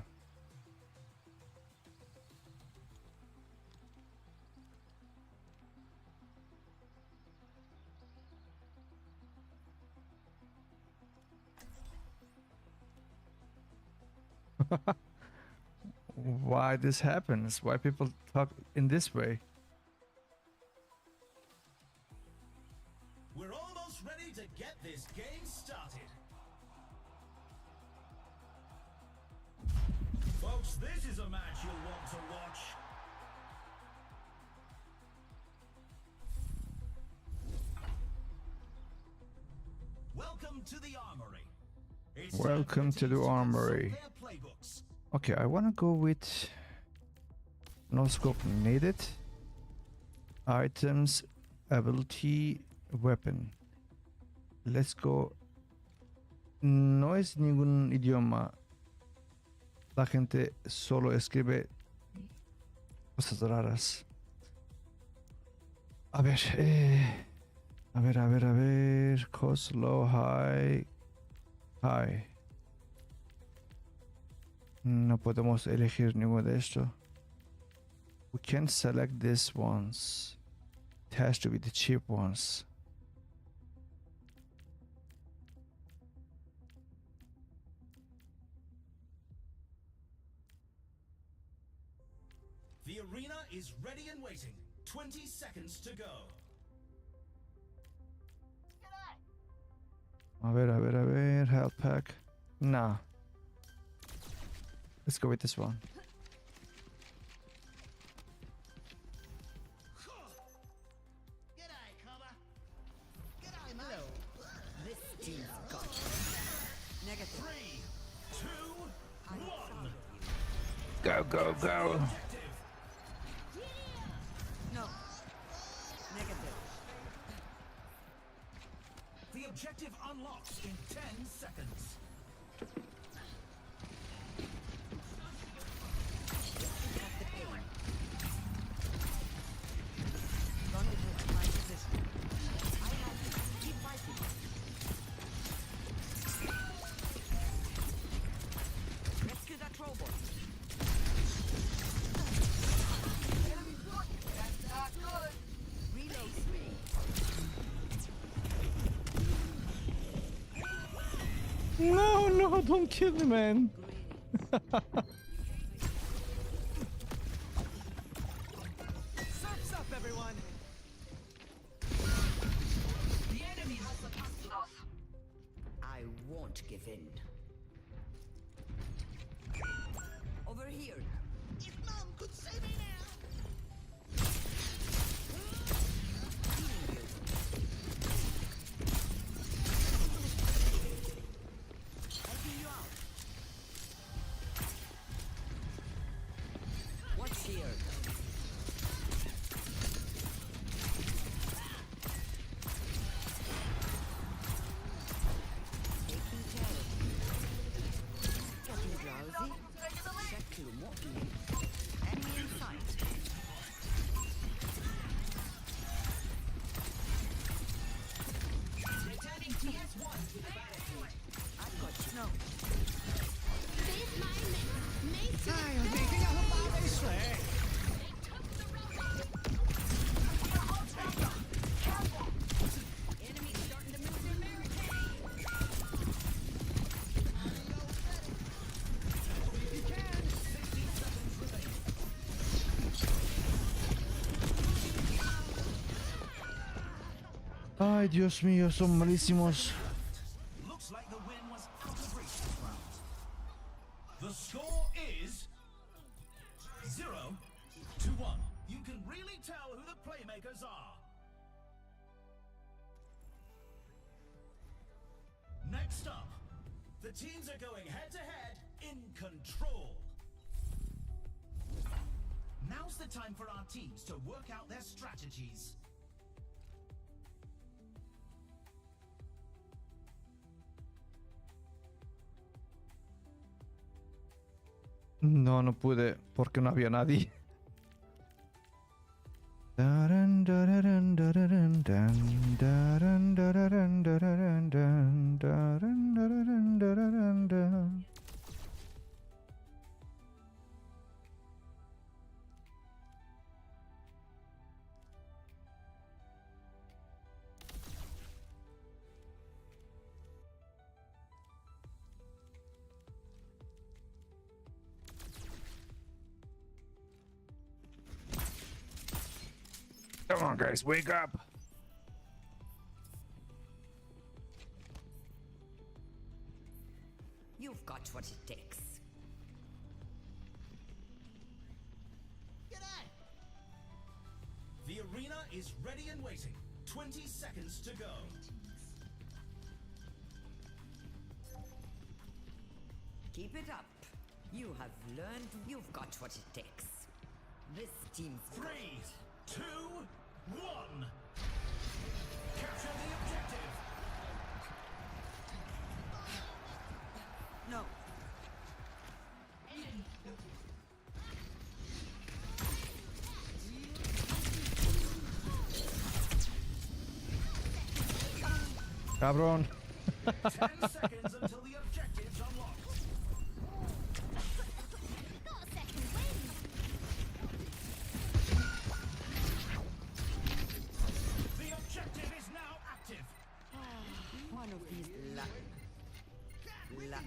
Why this happens? Why people talk in this way? We're almost ready to get this game started. Folks, this is a match you'll want to watch. Welcome to the Armory. It's time for Welcome to the teams consult Armory. their playbooks. Okay, I wanna go with no scope needed. Items, ability, weapon. Let's go. No es ningún idioma. La gente solo escribe cosas raras. A ver, a ver. Cost low, high, high. No podemos elegir ninguno de esto. We can select these ones. It has to be the cheap ones. The arena is ready and waiting. 20 seconds to go. A ver. Health pack. Nah. Let's go with this one. G'day, Cobber. G'day, mate. This team's got it. Negative. 3, 2, 1. Go. Objective. No. Negative. The objective unlocks in 10 seconds. Got the pain. Run over to my position. I have to keep fighting. Rescue that robot. Reload three. No, don't kill me, man. Surf's up, everyone. I won't give in. Over here. If Mum could see me now. Healing you. Helping you out. What's here? Taking care of you. Getting drowsy? Check remotely. Enemy in sight. Ay, Dios mío, son malísimos. Looks like the win was out of reach this round. The score is 0-1. You can really tell who the playmakers are. Next up, the teams are going head to head in Control. Now's the time for our teams to work out their strategies. No, no pude porque no había nadie. Daran, dararan, dararan, dan, daran, dararan, dararan, dan, daran, dararan, dararan, dan. Come on, guys, wake up! You've got what it takes. The arena is ready and waiting. 20 seconds to go. Keep it up. You have learned. You've got what it takes. This team's 3, 2, 1. Capture the objective. no. Cabrón. 10 seconds until the objective's unlocked. Got a second wind. The objective is now active. One of these luck. Luck.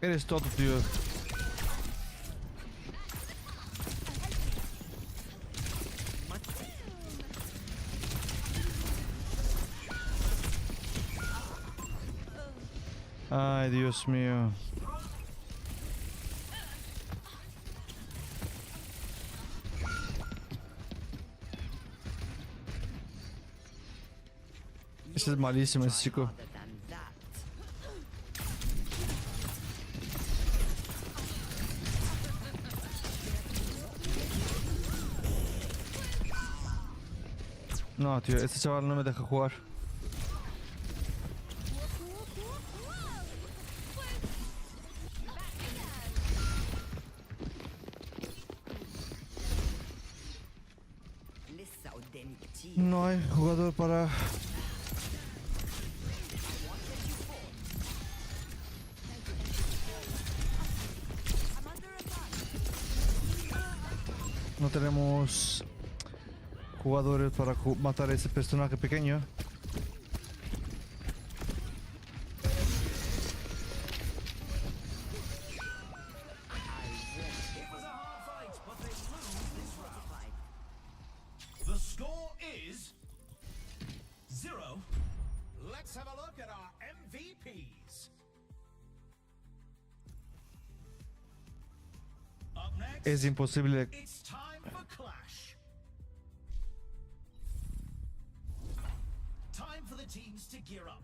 Eres todo, tío. Ay, Dios mío. Ese es malísimo, ese chico. Other than that. No, tío, este chaval no me deja jugar. Lissa udenti. No hay jugador para... No tenemos jugadores para matar a ese personaje pequeño. It was a hard fight, but they lose this round. The score is 0. Let's have a look at our MVPs. Up next, Es imposible. it's time for Clash. Time for the teams to gear up.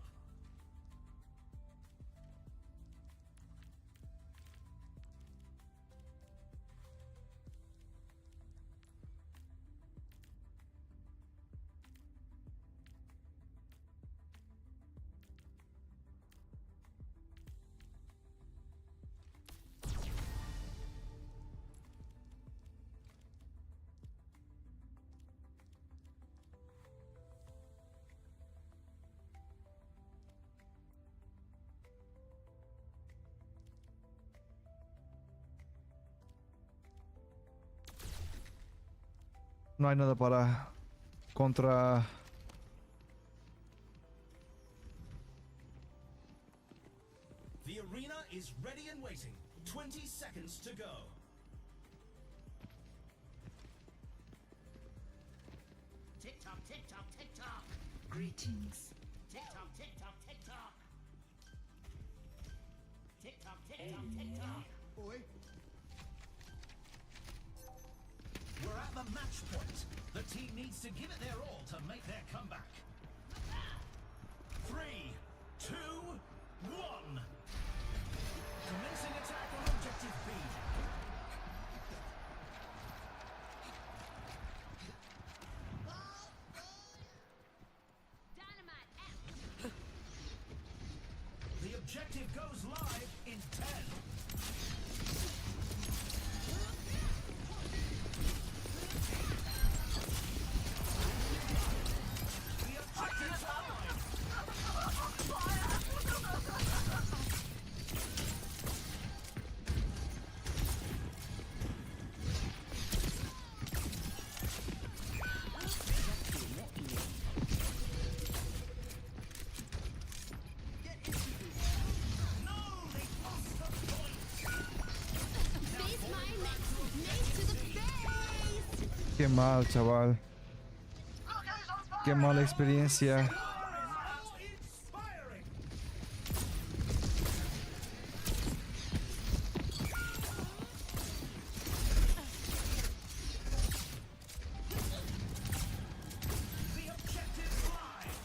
No hay nada para... contra... The arena is ready and waiting. 20 seconds to go. tick tock, tick tock. Greetings. Tick tock, tick tock, tick tock. Tick tock, tick tock, tick tock. Oi. We're at the match point. The team needs to give it their all to make their comeback. 3, 2, 1. Commencing attack on objective B. Dynamite out. The objective goes live in 10. The objective's live. No, they lost the point. Face my mace. Mace to the face. Qué mal, chaval. Qué mala experiencia. Inspiring. The objective's live.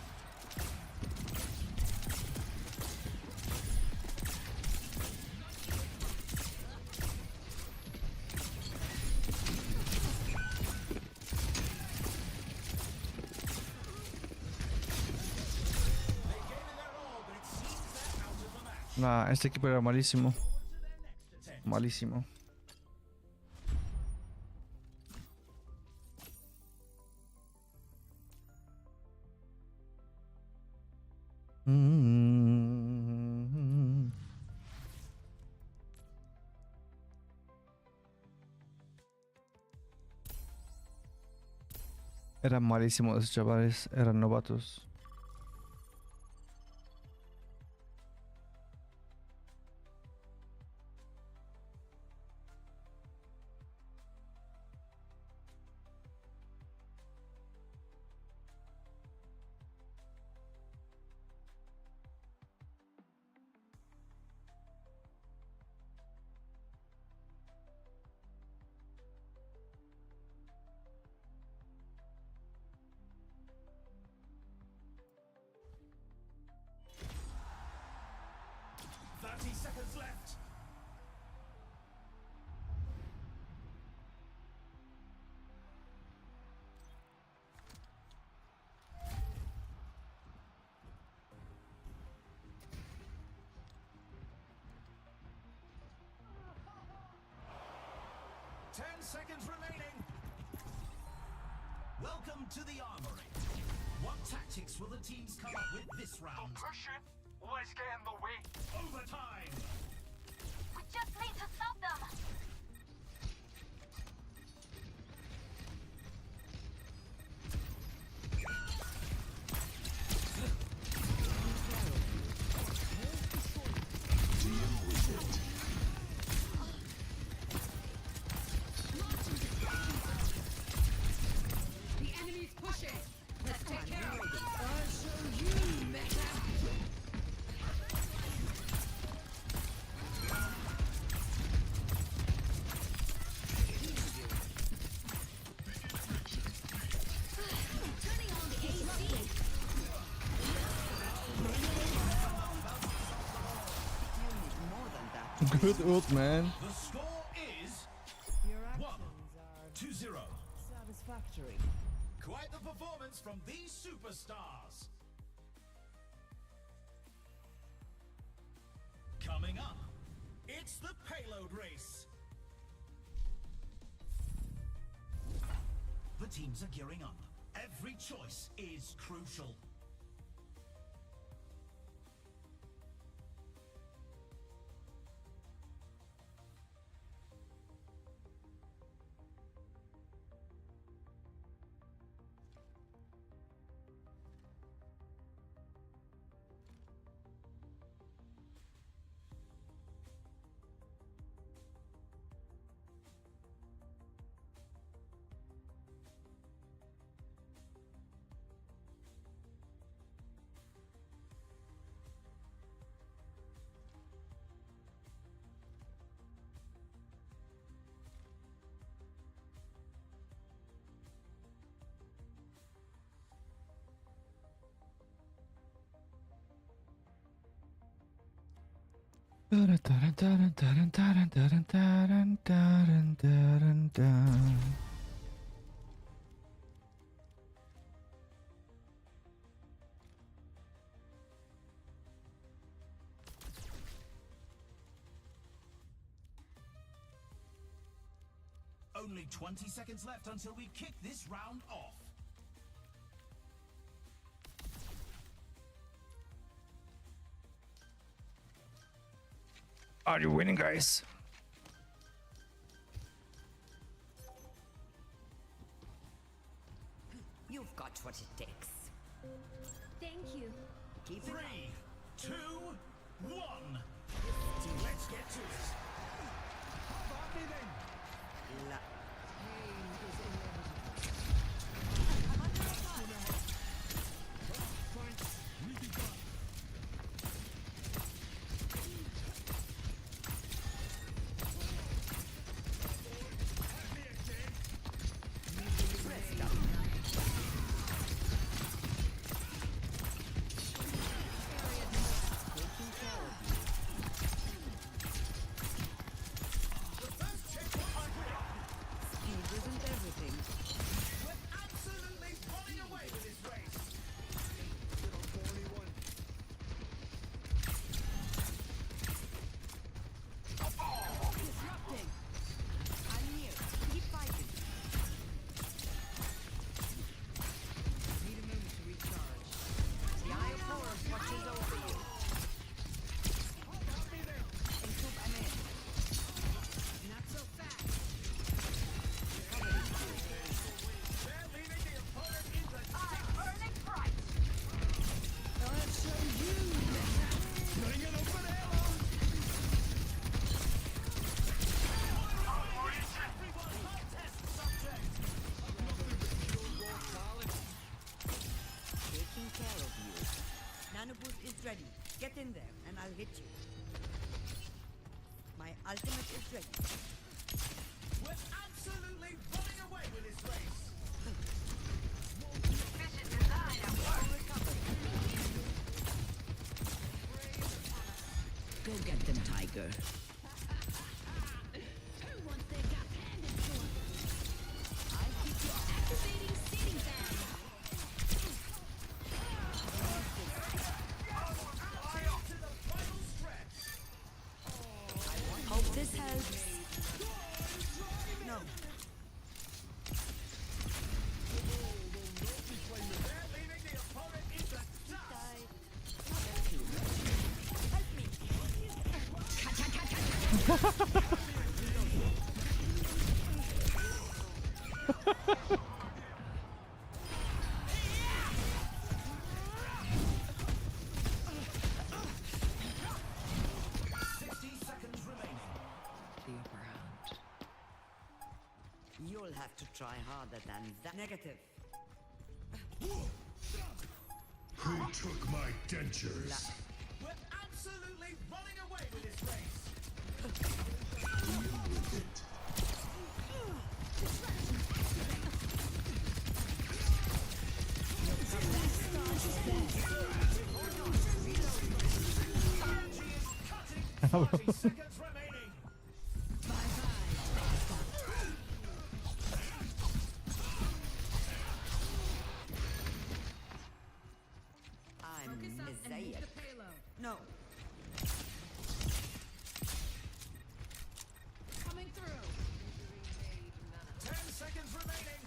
They gave it their all, but it seems they're out of the match. Nah, este equipo era malísimo. To their next attempt. Malísimo. Mm. Eran malísimos esos chavales, eran novatos. Seconds left. Ten seconds remaining. Welcome to the armory. What tactics will the teams come up with this round? Push it. Let's get in the way. Overtime. We just need to stop them. The enemy's pushing. Let's take care of them. I'll show you, Meta. Turning on the AC. More than that. Good ult, man. The score is Your 1 actions are 2-0. satisfactory. Quite the performance from these superstars. Coming up, it's the payload race. The teams are gearing up. Every choice is crucial. Only 20 seconds left until we kick this round off. Are you winning, guys? You've got what it takes. Thank you. Keep it Three, two, one. Let's get to it. La- Speed isn't everything. We're absolutely running away with this race. Disrupting. I'm here. Keep fighting. Need a moment to recharge. The Eye of Horus watches over you. Incub Amen. Not so fast. They're leaving the opponent in the Burning bright. I'll show you. Bring it over there. Everyone, high test subject. Taking care of you. Nanoboost is ready. Get in there, and I'll hit you. My ultimate is ready. We're absolutely running away with this race. Mission design at work. Go get them, Tiger. Who wants their gap handed to 'em? I'll keep you up. Activating seating fan. To the final stretch. Hope this helps. No. They're leaving the opponent in the dust. You'll have to try harder than that. Negative. Who took my dentures? We're absolutely running away with this race. Energy is cutting. 40 seconds remaining. I'm Messiah. No. Coming through. 10 seconds remaining.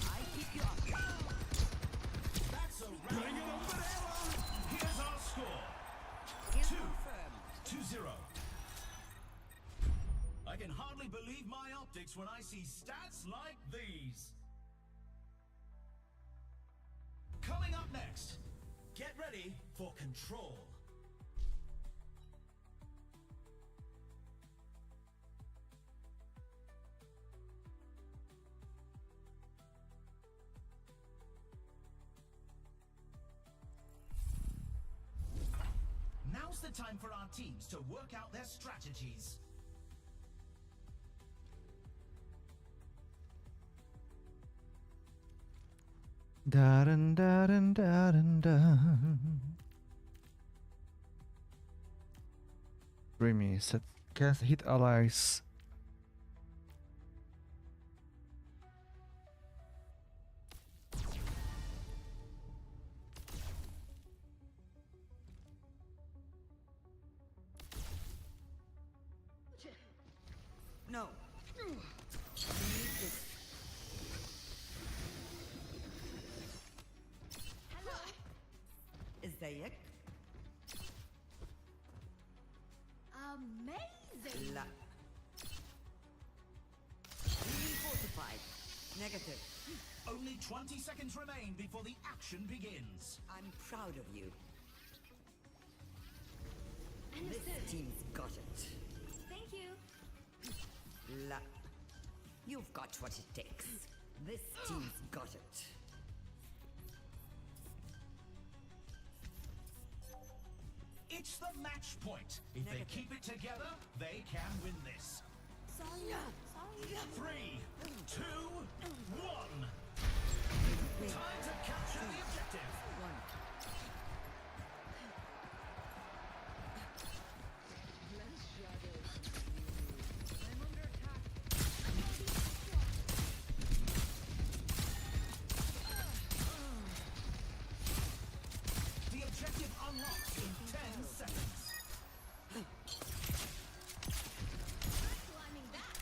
I keep you up. That's a round. Here's our score. Confirmed. 2-0. I can hardly believe my optics when I see stats like these. Coming up next, get ready for Control. Now's the time for our teams to work out their strategies. Da dun da dun da dun da. Dreamy set cast hit allies. No. You need this. Hello. ازيك؟ Amazing. لا. Being fortified. Negative. Only 20 seconds remain before the action begins. I'm proud of you. This Understood. team's got it. Thank you. La. You've got what it takes. This team's got it. It's the match point. If they keep it together, they can win this. Sorry. Sorry. 3, 2, 1. Time to capture the objective. One. The objective unlocks in 10 seconds. Climbing that.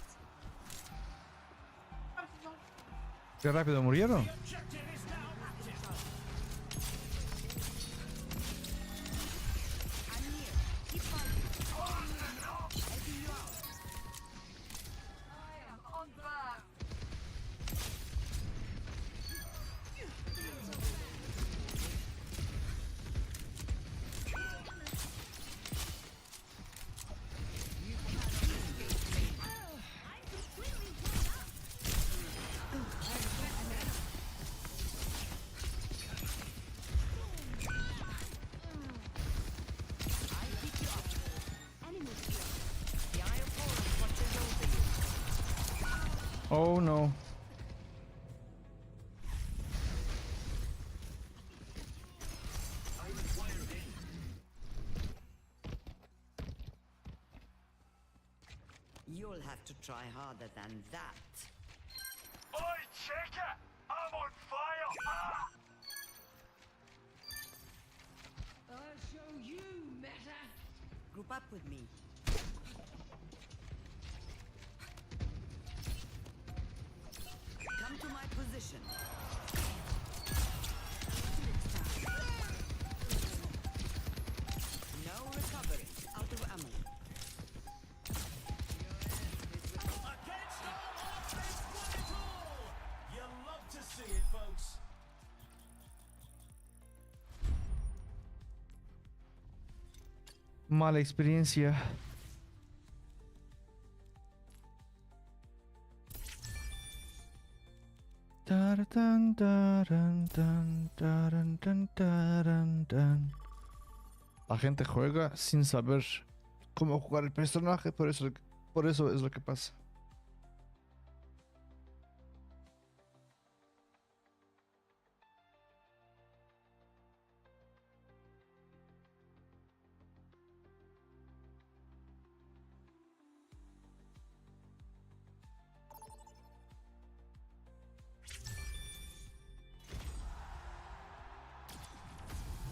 Qué rápido murieron. The objective is now active. I'm here. Keep fighting. Helping you out. I am on burn. I'm completely blown up. Enemy kill. The Eye of Horus watches over you. Oh no. You'll have to try harder than that. Oi, checker! I'm on fire! Ah! I'll show you, Meta. Group up with me. Come to my position. No recovery. Out of ammo. Against all odds, they've won it all. You love to see it, folks. Mala experiencia. Taran, taran, tan, taran, tan, taran, tan. La gente juega sin saber cómo jugar el personaje, por eso es lo que pasa.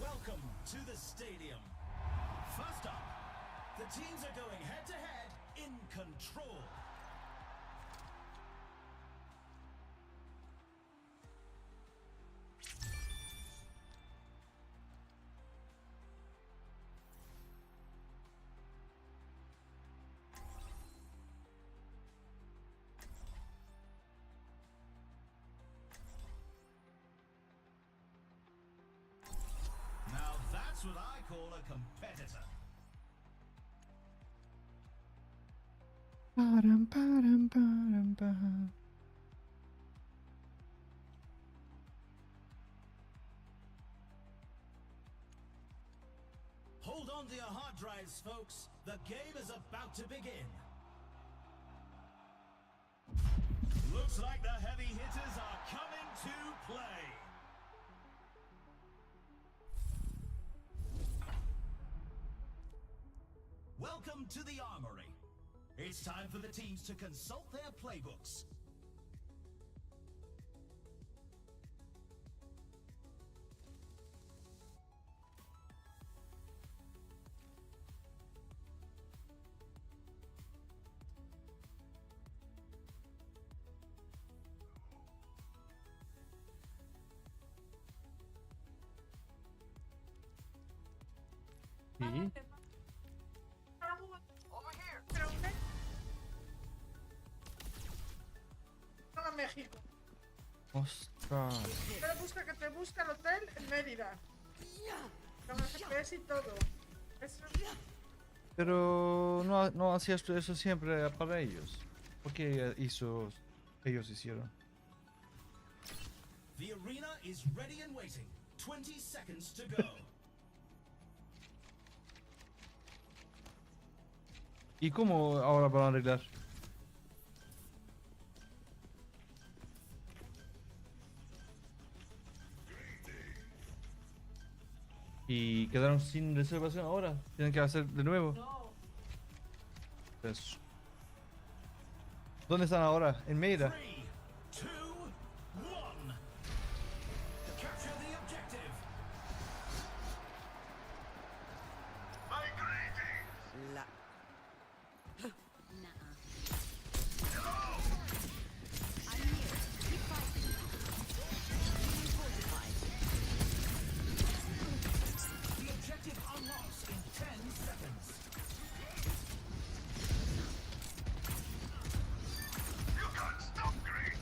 Welcome to the stadium. First up, the teams are going head to head in control. Now that's what I call a competitor. Param, param, param, param. Hold on to your hard drives, folks. The game is about to begin. Looks like the heavy hitters are coming to play. Welcome to the armory. It's time for the teams to consult their playbooks. Y Over here. A México. ostras. Pero busca que te busca el hotel en Mérida. Con el GPS y todo. Eso. Pero no hacías tú eso siempre para ellos. ¿Por qué ellos hicieron? The arena is ready and waiting. 20 seconds to go. ¿Y cómo ahora van a arreglar? Y quedaron sin reservación ahora. Tienen que hacer de nuevo. No. Eso. ¿Dónde están ahora? En Mérida. 3, 2, 1. Capture the objective. My greetings. La. The objective unlocks in 10 seconds. You can't stop Green.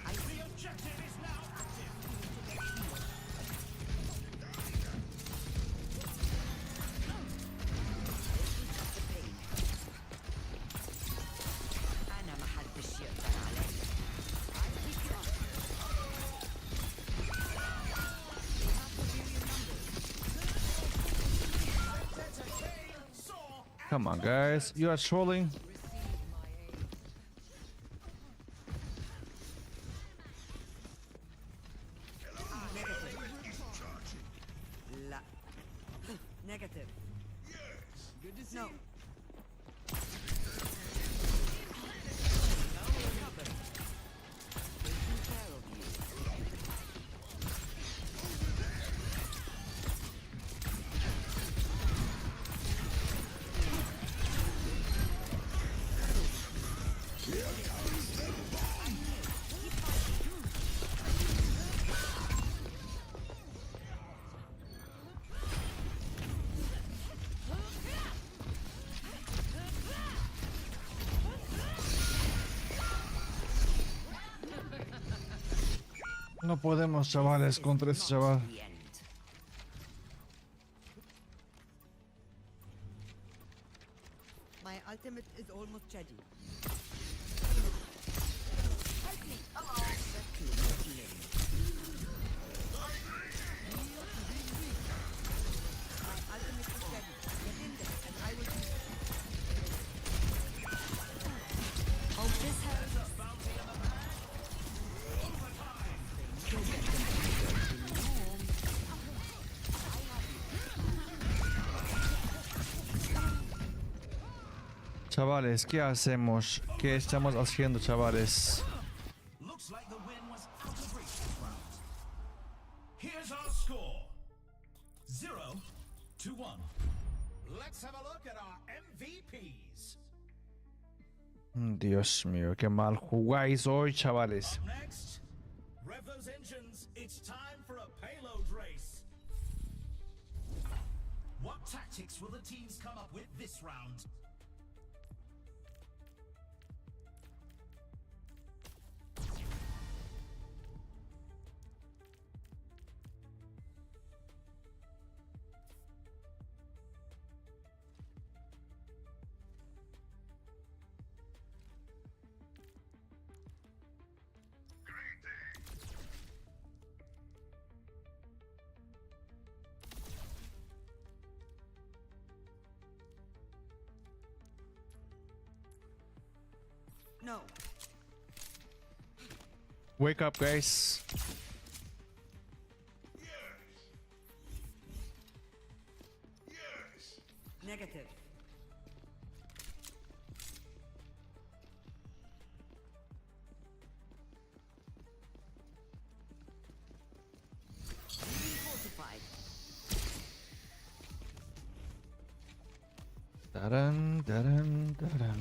The objective is now active. أنا ما حدش يقدر علي. I'll pick you up. They have to view your numbers. Saw Come on, guys. You are trolling. La. Negative. Good to see no. Cover. Taking care of you. No podemos, chavales, contra ese chaval. The end. My ultimate is almost ready. Help me! My ultimate is ready. Get in there, and I will. Oh, this has a bounty in the bag. Go get them. Chavales, ¿qué hacemos? ¿Qué estamos haciendo, chavales? looks like the win was out of reach this round. Here's our score. 0-1. Let's have a look at our MVPs. Dios mío, qué mal jugáis hoy, chavales. Up next, rev those engines. It's time for a payload race. What tactics will the teams come up with this round? No. Wake up, guys. Yes. Negative. Fortified. Daran, daran, daran.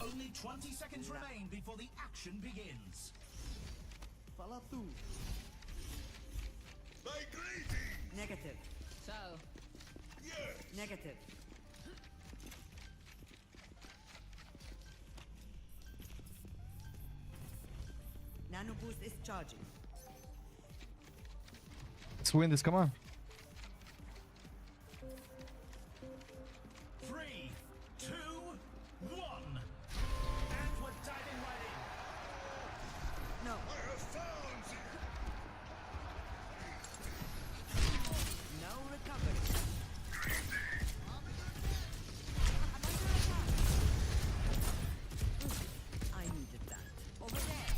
Only 20 seconds remain before the action begins. My greetings! Negative. So, Yes! Negative. Nano boost is charging. Let's win this, come on. 3, 2, 1. And we're diving right in. No. I have found you! No recovery. I needed that. Over there.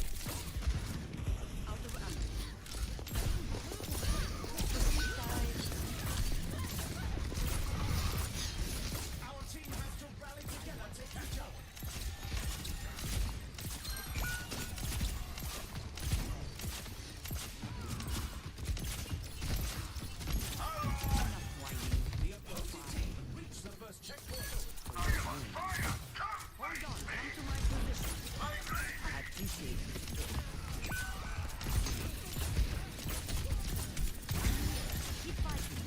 Out of ammo. Our team has to rally together to catch up. The opposing team reached the first checkpoint. I am on fire! Come! Hold on. Come to my position. My greetings! I appreciate it. Keep fighting.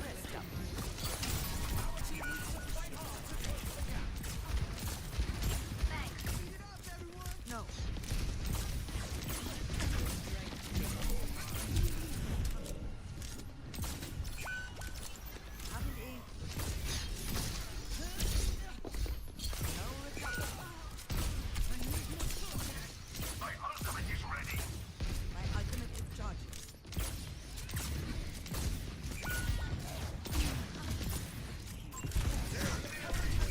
Rest up. Our team needs to fight hard to close the gap. No. Haven't a... No recovery. My ultimate is ready! My ultimate is charging.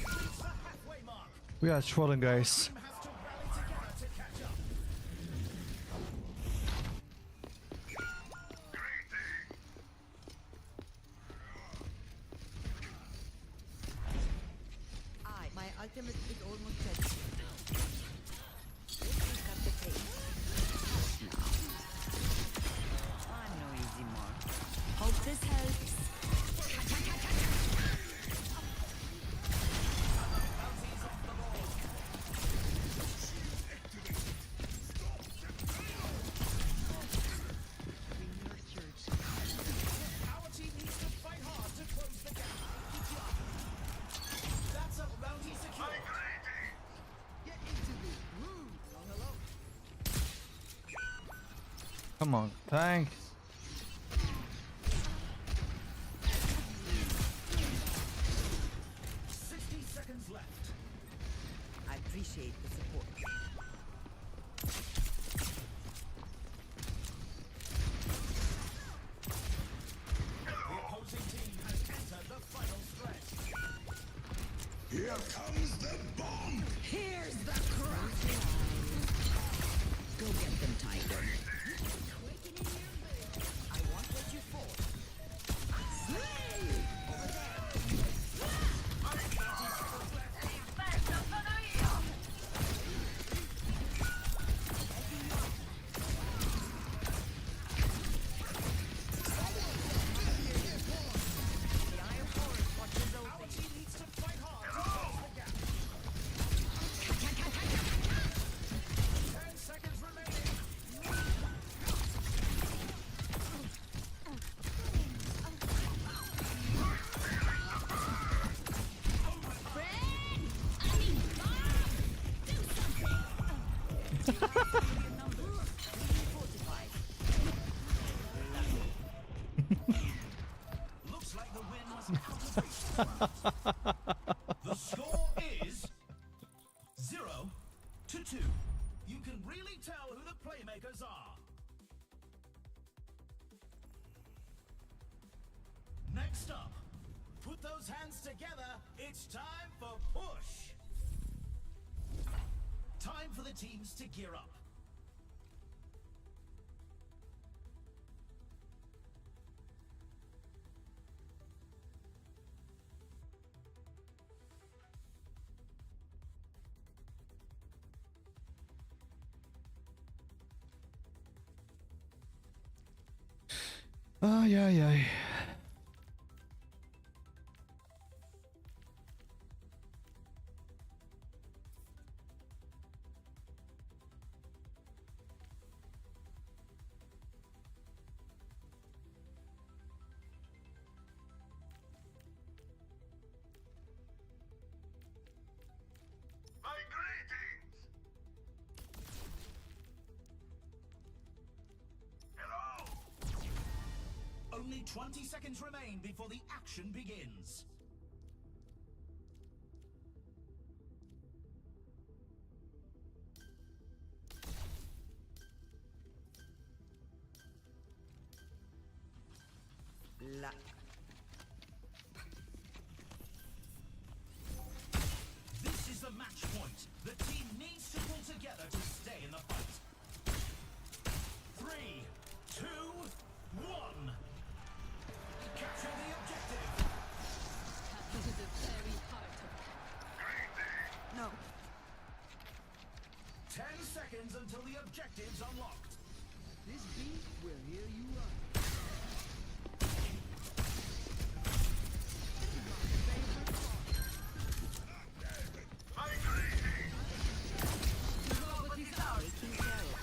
Reach the halfway mark. We are trolling, guys. Team has to rally together to catch up. Greetings! My ultimate is almost ready. This is got the pace. I'm no easy mark. Hope this helps. Our team needs to fight hard to close the gap. That's a bounty My secure. greetings! Come on, thanks. 60 seconds left. I appreciate the support. The opposing team has entered the final stretch. Here comes the bomb! Here's the crack. Go get them, Tiger. I want what you fought. Over there. The Iron Forest watches over Our you. team needs to fight hard to close the gap. 10 seconds remaining. Looks like the win was out of reach. The score is 0-2. You can really tell who the playmakers are. Next up, put those hands together. It's time for push. Time for the teams to gear up. Ay, ay, ay. My greetings! Hello! Only 20 seconds remain before the action begins. La. This is the match point. The team needs to pull together to stay in the fight. 3, 2, 1. Capture the objective. Capture the very heart of No. 10 seconds until the objective's unlocked. This beat will hear you up. My greetings! Taking care of you.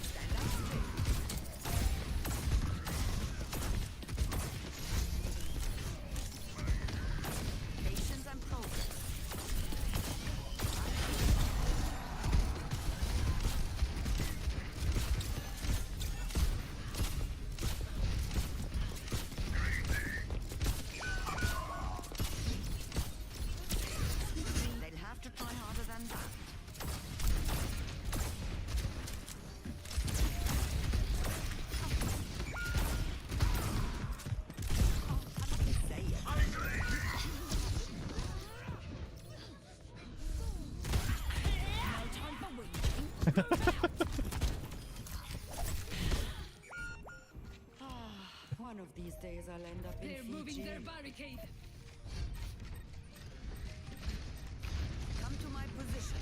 Stand up straight. Patience and progress. They'll have to try harder than that. Say it. My greetings! One of these days I'll end up in They're Fiji. moving their barricade. Come to my position.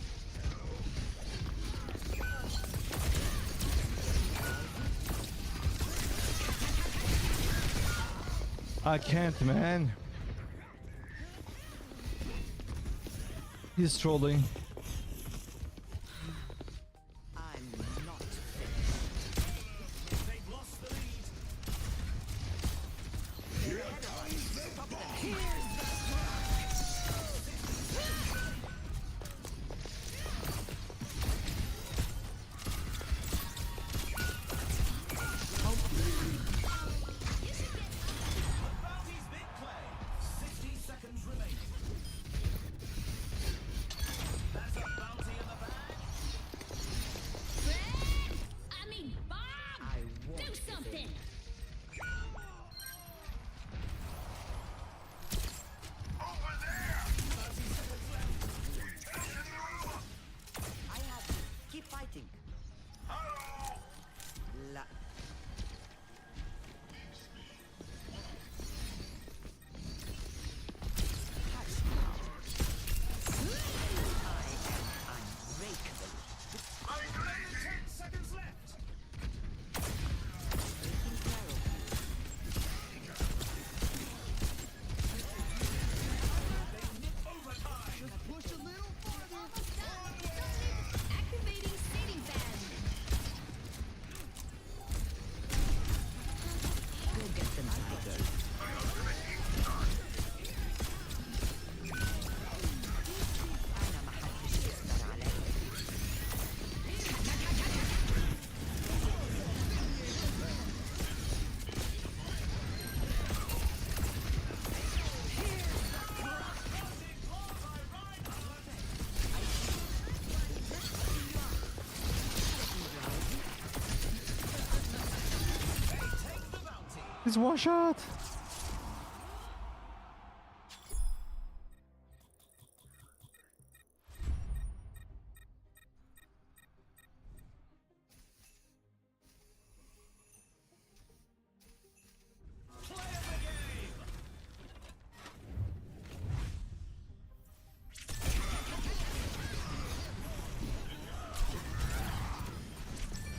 I can't, man. He's trolling. I'm not finished. They've lost the lead. Here comes the bomb! Bounty's big play. 60 seconds remaining. That It's one shot. Play of the game!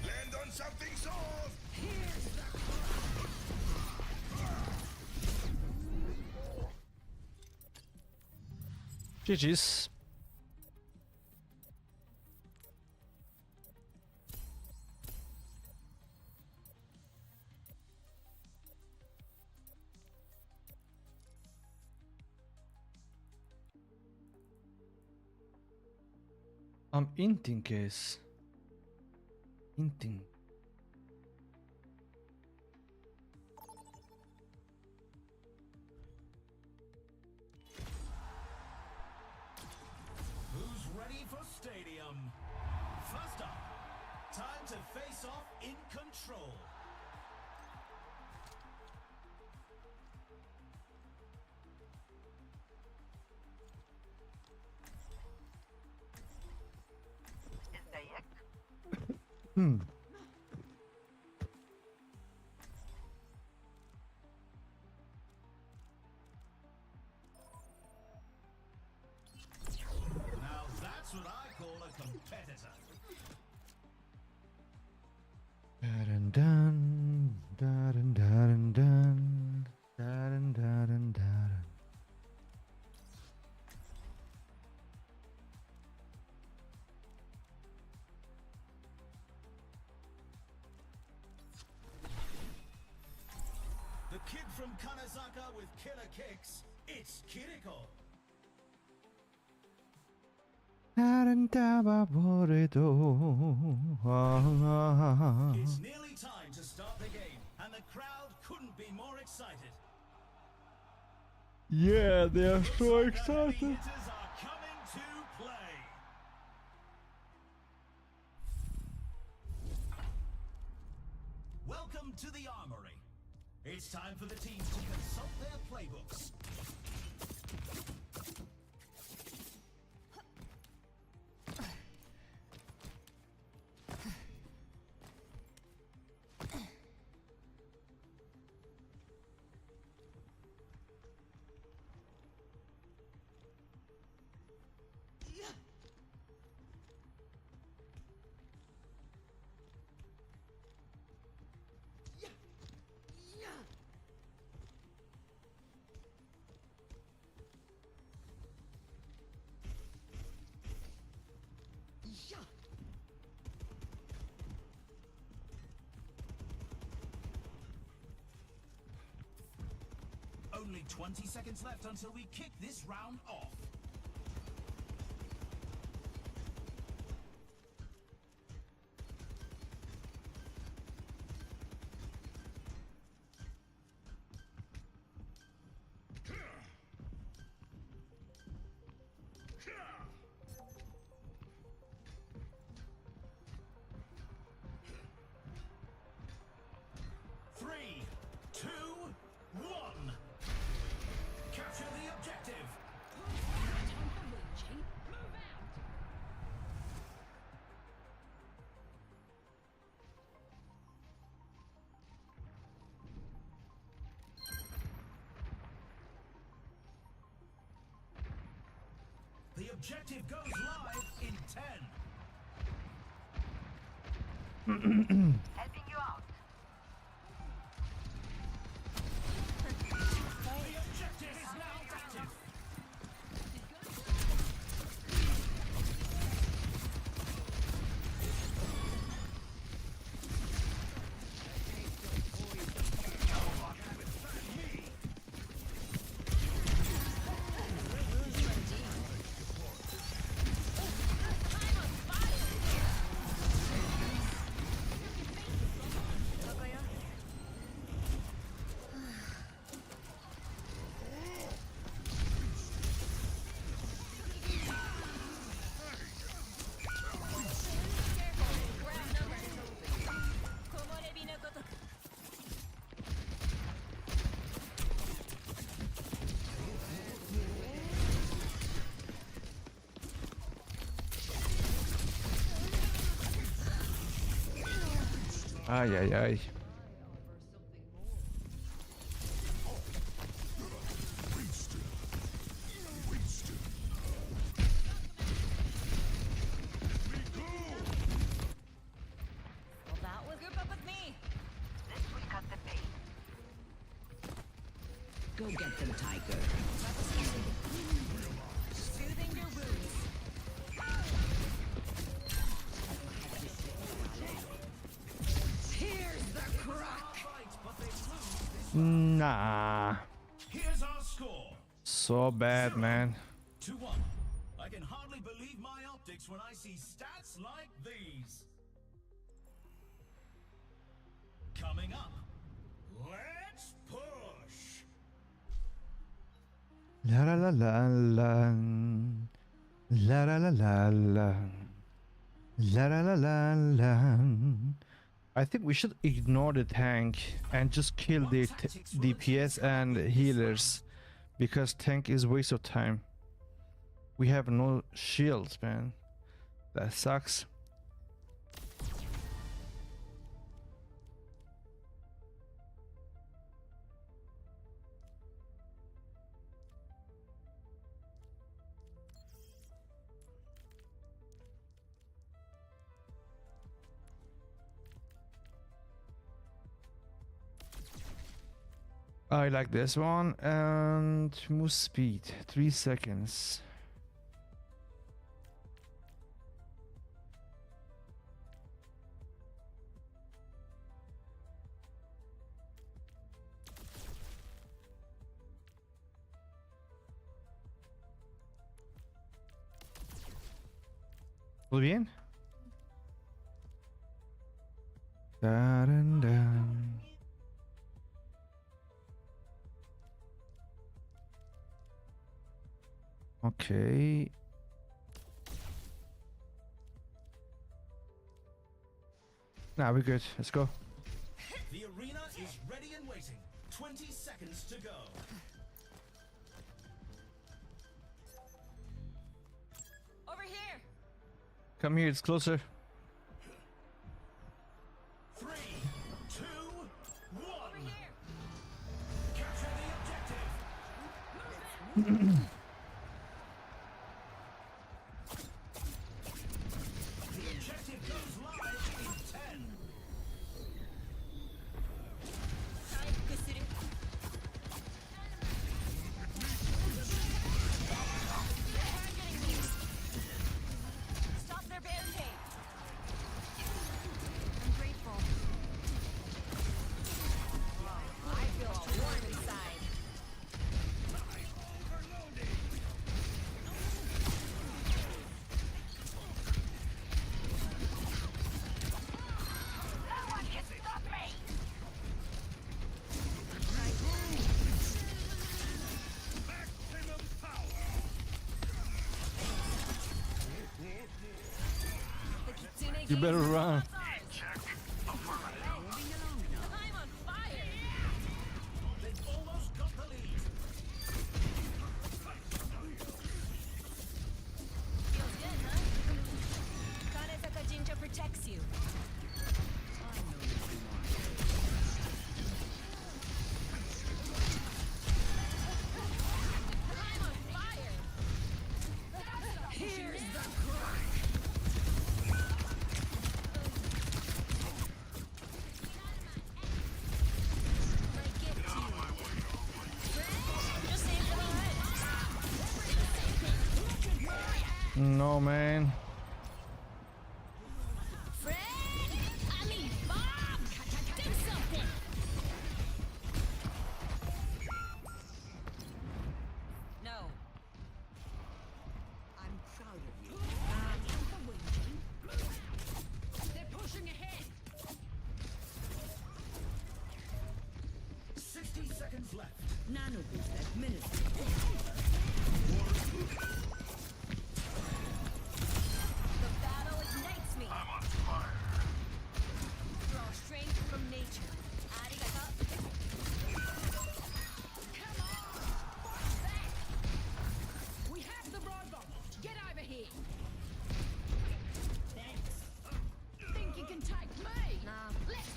Land on something soft. GG's. I'm inting case. Inting. Who's ready for stadium? First up, time to face off in control. Hmm. Now that's what I call a competitor. Dun dun dun dun dun dun dun dun. The kid from Kanazaka with killer kicks, it's Kiriko. It's nearly time to start the game, and the crowd couldn't be more excited. Yeah, they are so Looks like the heavy excited. hitters are coming to play. Welcome to the Armory. It's time for the teams to consult their playbooks. Only 20 seconds left until we kick this round off. Three, two, one. Capture the objective. The objective goes live in 10. Helping you out. The objective is now active. Ay, ay, ay. Well, that was group up with me. This will cut the pain. Go get them, Tiger. Soothing your wounds. Here's the crack. Fight, but they lose this. Nah. Here's our score. So bad, man. 2-1. I can hardly believe my optics when I see stats like these. Coming up, let's push. La la la la la. La la la la la. La la la la la. I think we should ignore the tank and just kill the DPS and healers, because tank is waste of time. We have no shields, man. That sucks. I like this one, and move speed 3 seconds. ¿Todo bien? Dun, dun. Okay. Nah, we're good. Let's go. The arena is ready and waiting. 20 seconds to go. Over here. Come here, it's closer. 3, 2, 1. Over here. Capture the objective. The objective goes live in 10. Stop their barricade. I'm grateful. I feel all warm inside. No one can stop me! Maximum power. The Kitsune You better Gaze is run. ours. I'm on fire. They've almost got the lead. Feels good, huh? Kanezaka Jinja protects you. I'm on fire. Here's the crack. Might get to you. Just aim for the head. No, man. Fred? I mean, Bob! Do something! No. I'm proud of you. They're pushing ahead. 60 seconds left. Nano boost administered. The battle ignites me. I'm on fire. Draw strength from nature. Arigato. Come on! Back! We have the broadband. Get over here. Thanks. Think you can take me? Nah. Let's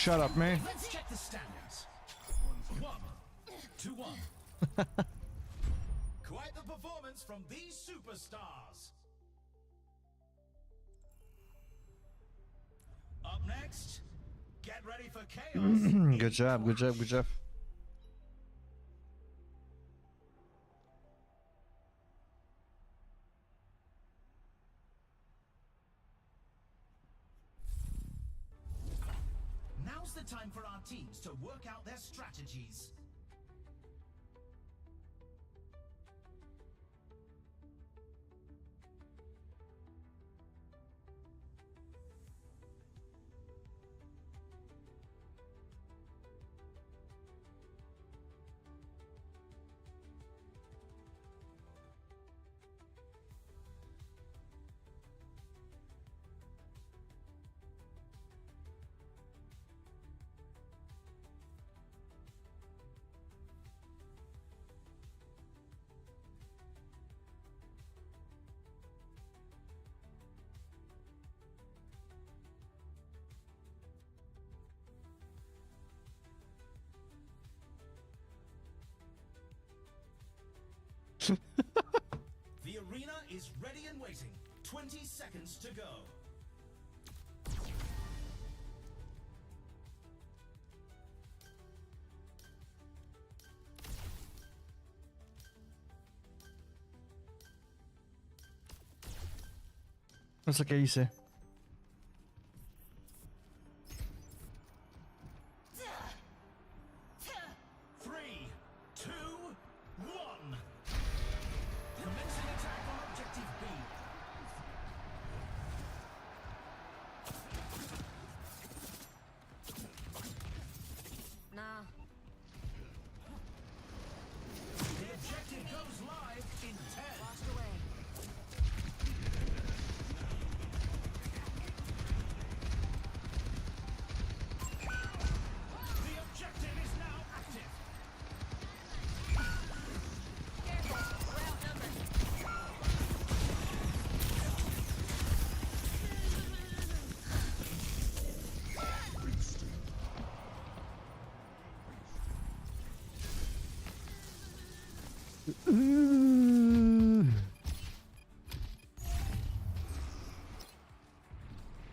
Shut up, man. Let's check the standings. 1-1. Quite the performance from these superstars. Up next, get ready for chaos. Good job, good job, good job. Now's the time for our teams to work out their strategies. The arena is ready and waiting. 20 seconds to go. No sé qué hice. Three, two, one. Commencing attack on objective B. Nah. The objective goes live in 10. Washed away. The objective is now active. Careful. We're outnumbered.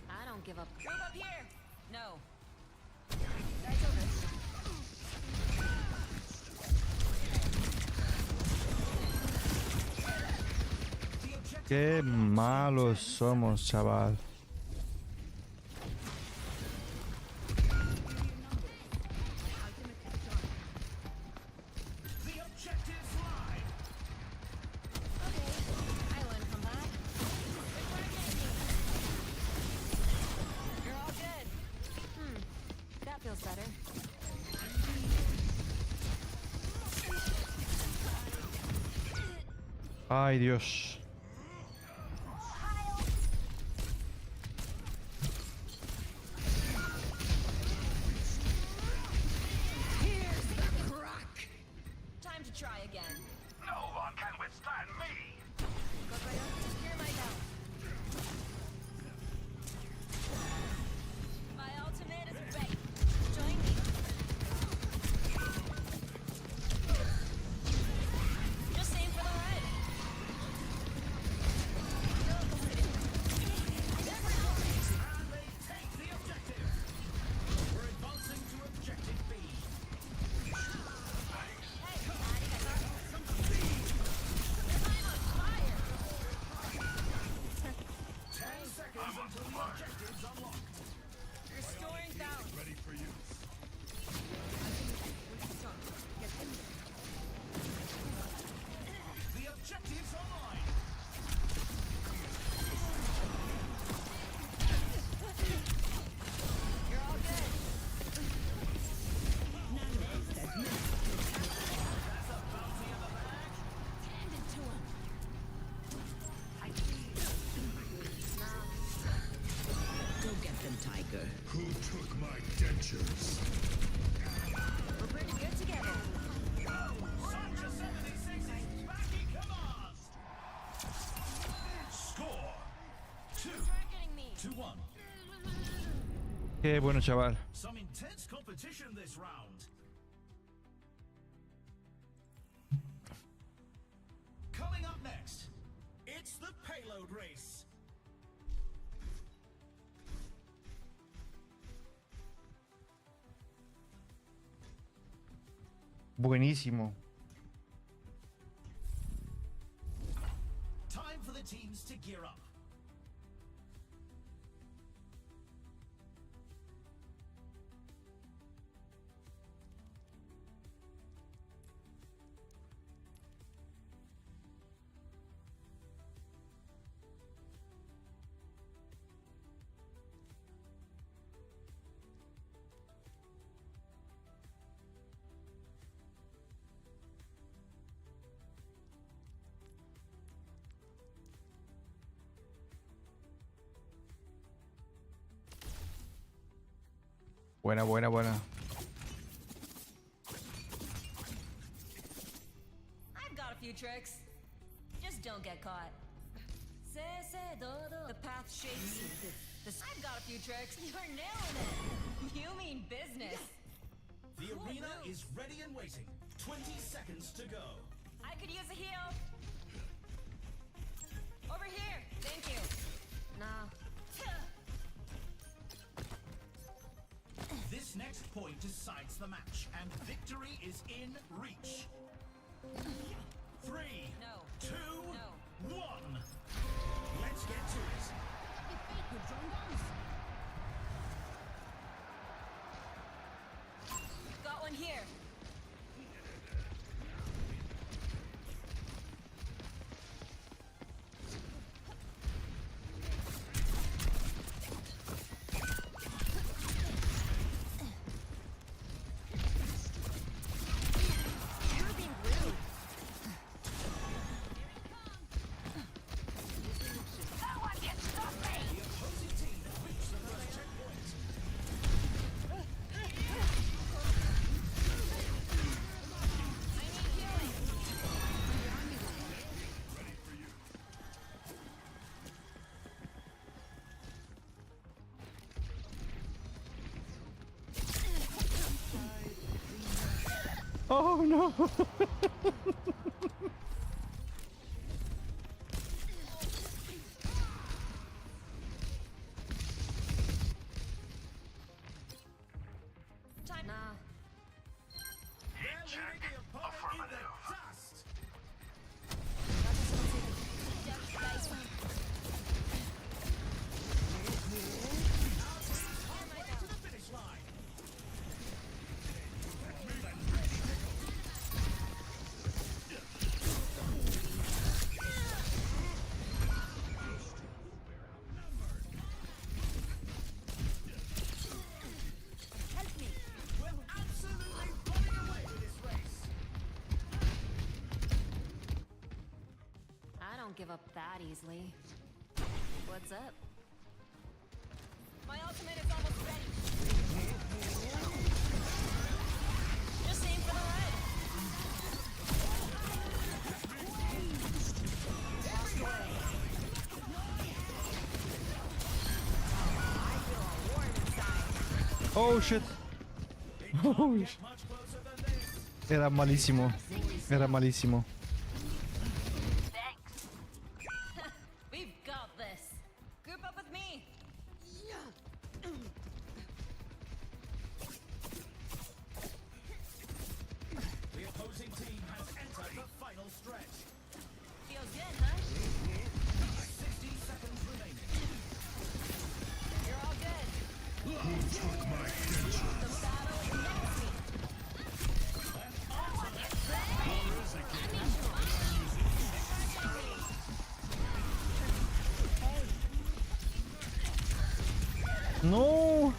I don't give up. Move up here. No. That's over. Qué malos somos, chaval. The objective's live. Okay. I learned from that. Good work, enemy. You're all good. That feels better. Ay, Dios. Time to try again. No one can withstand me. Hear my bell. My ultimate is ready. Join me. Just aim for the head. And they take the objective. We're advancing to objective B. I'm on fire. 10 seconds until the objective's unlocked. Restoring balance. Ready for use. The objective's online. You're all good. Hand it to him. Go get them, Tiger. Who took my dentures? We're pretty good together. Soldier 76 is back in command. Score 2 Targeting me. to 1. Qué bueno, chaval. Some intense competition this round. Coming up next, it's the payload race. Buenísimo. Time for the teams to gear up. Buena, buena, buena. I've got a few tricks. Just don't get caught. The path shapes you. I've got a few tricks. You're nailing it. You mean business. The arena is ready and waiting. 20 seconds to go. I could use a heal. Over here. Thank you. Nah. This next point decides the match, and victory is in reach. 3, No. 2, No. 1. Let's get to it. Got one here. You're being rude. No one can stop me! The opposing team has reached the first checkpoint. I need healing. Oh no. Time. Nah. They're leaving the opponent in the dust. Halfway to the finish line. Help me. We're absolutely running away with this race. I don't give up that easily. What's up? My ultimate is almost ready. Just aim for the red. Oh shit. Oh, Get much closer than this. era malísimo. Era malísimo. Thanks. We've got this. Group up with me. The opposing team has entered the final stretch. Feels good, huh? 60 seconds remaining. You're all good. Who took my dentures? The battle is next week. No.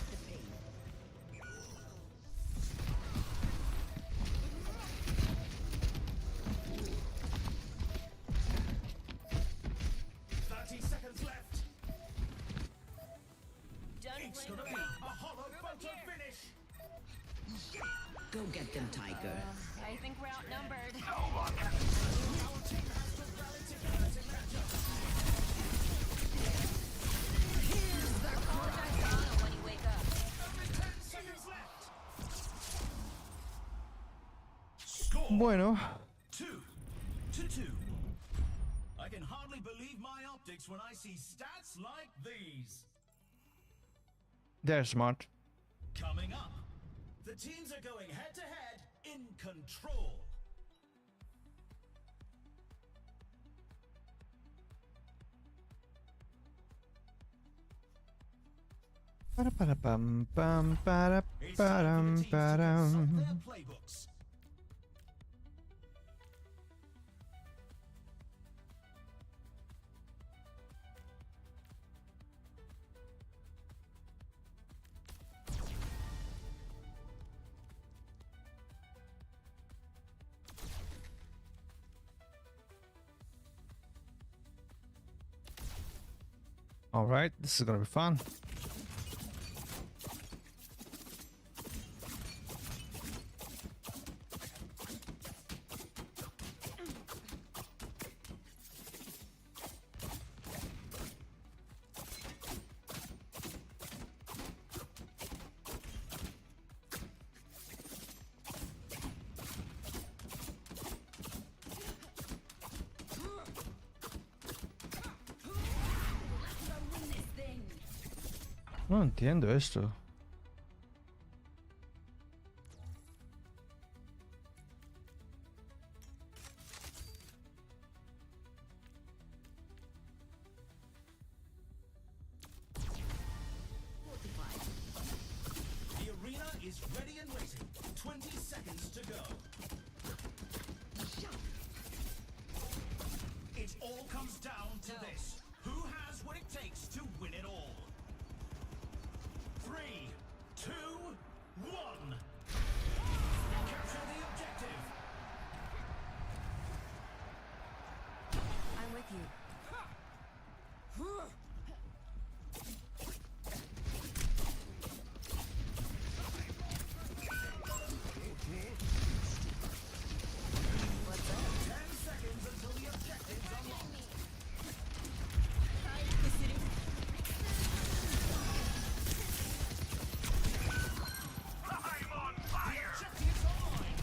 30 seconds left. Done It's playing gonna be around. a hollow Group up photo here. finish. Go get them, Tiger. I think we're outnumbered. Our team has to rally together to catch up. Apologize to Anna when you wake up. Bueno, 2-2. I can hardly believe my optics when I see stats like these. they're smart. Coming up, the teams are going head to head in Control. Para pam pam para It's time for the teams to consult their param. playbooks. All right, this is gonna be fun. No entiendo esto. The arena is ready and waiting. 20 seconds to go. It all comes down to this. Who has what it takes to win it all? 3, 2, 1. Capture the objective. I'm with you. What's up? 10 seconds until the objective's unlocked. I'm on fire. The objective's online.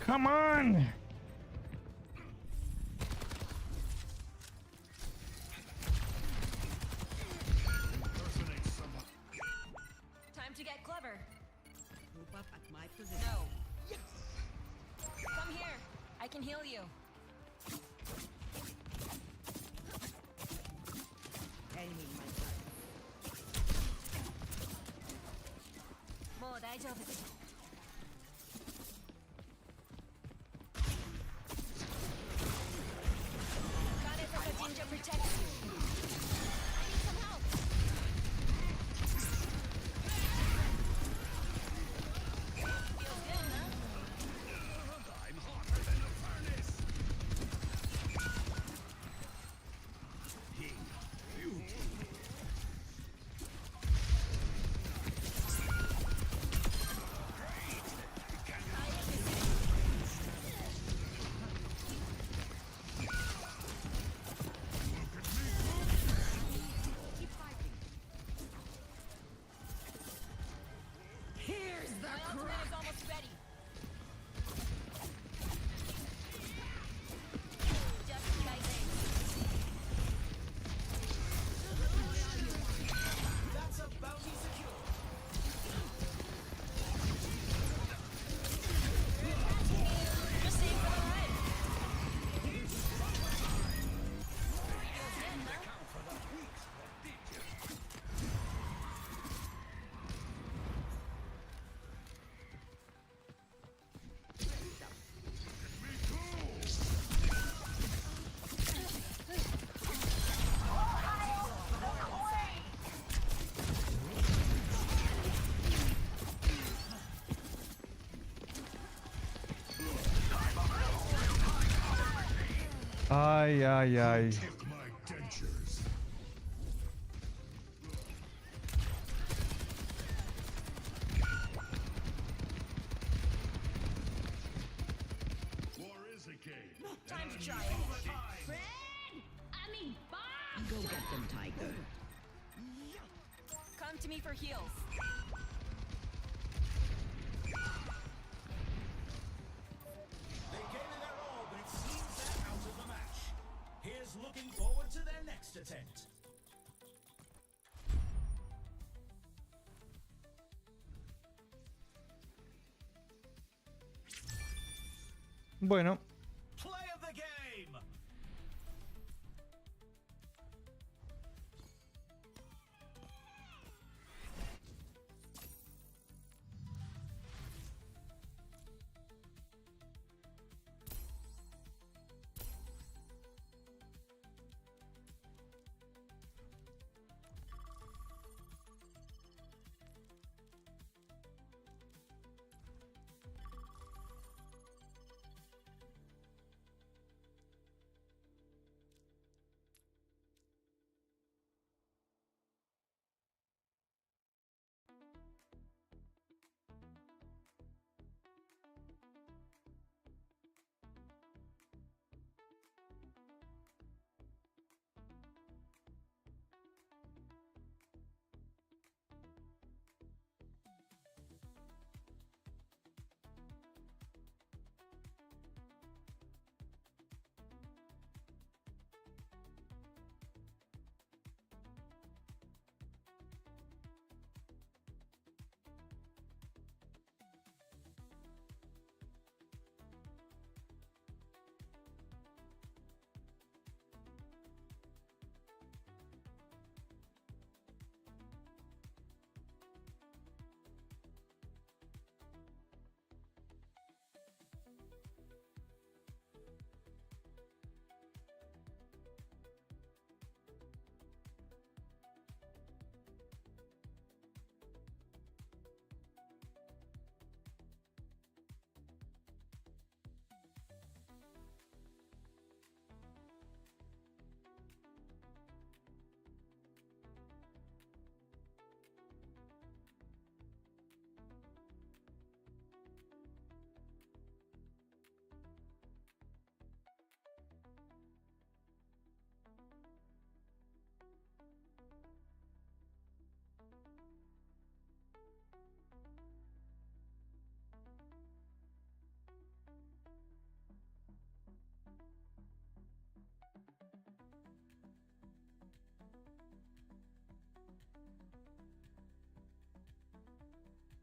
Come on! Impersonate someone. Time to get clever. Group up at my position. No. Come here. I can heal you. Enemy in my sight. もう大丈夫です。Kanesaka Jinja protects you. I need some help. Feels good, huh? I'm hotter than a furnace. King, beauty. Here's the My ultimate is almost ready. Just rising. That's a bounty secure. Just stay for the ride. Ay, ay, ay. Took my dentures. War is a game. Time to try it. Fred! I mean, Bob! Go get them, Tiger. Come to me for heals. looking forward to their next attempt. Bueno, Play of the game.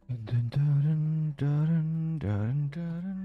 Dun, dun, dun, dun, dun, dun, dun.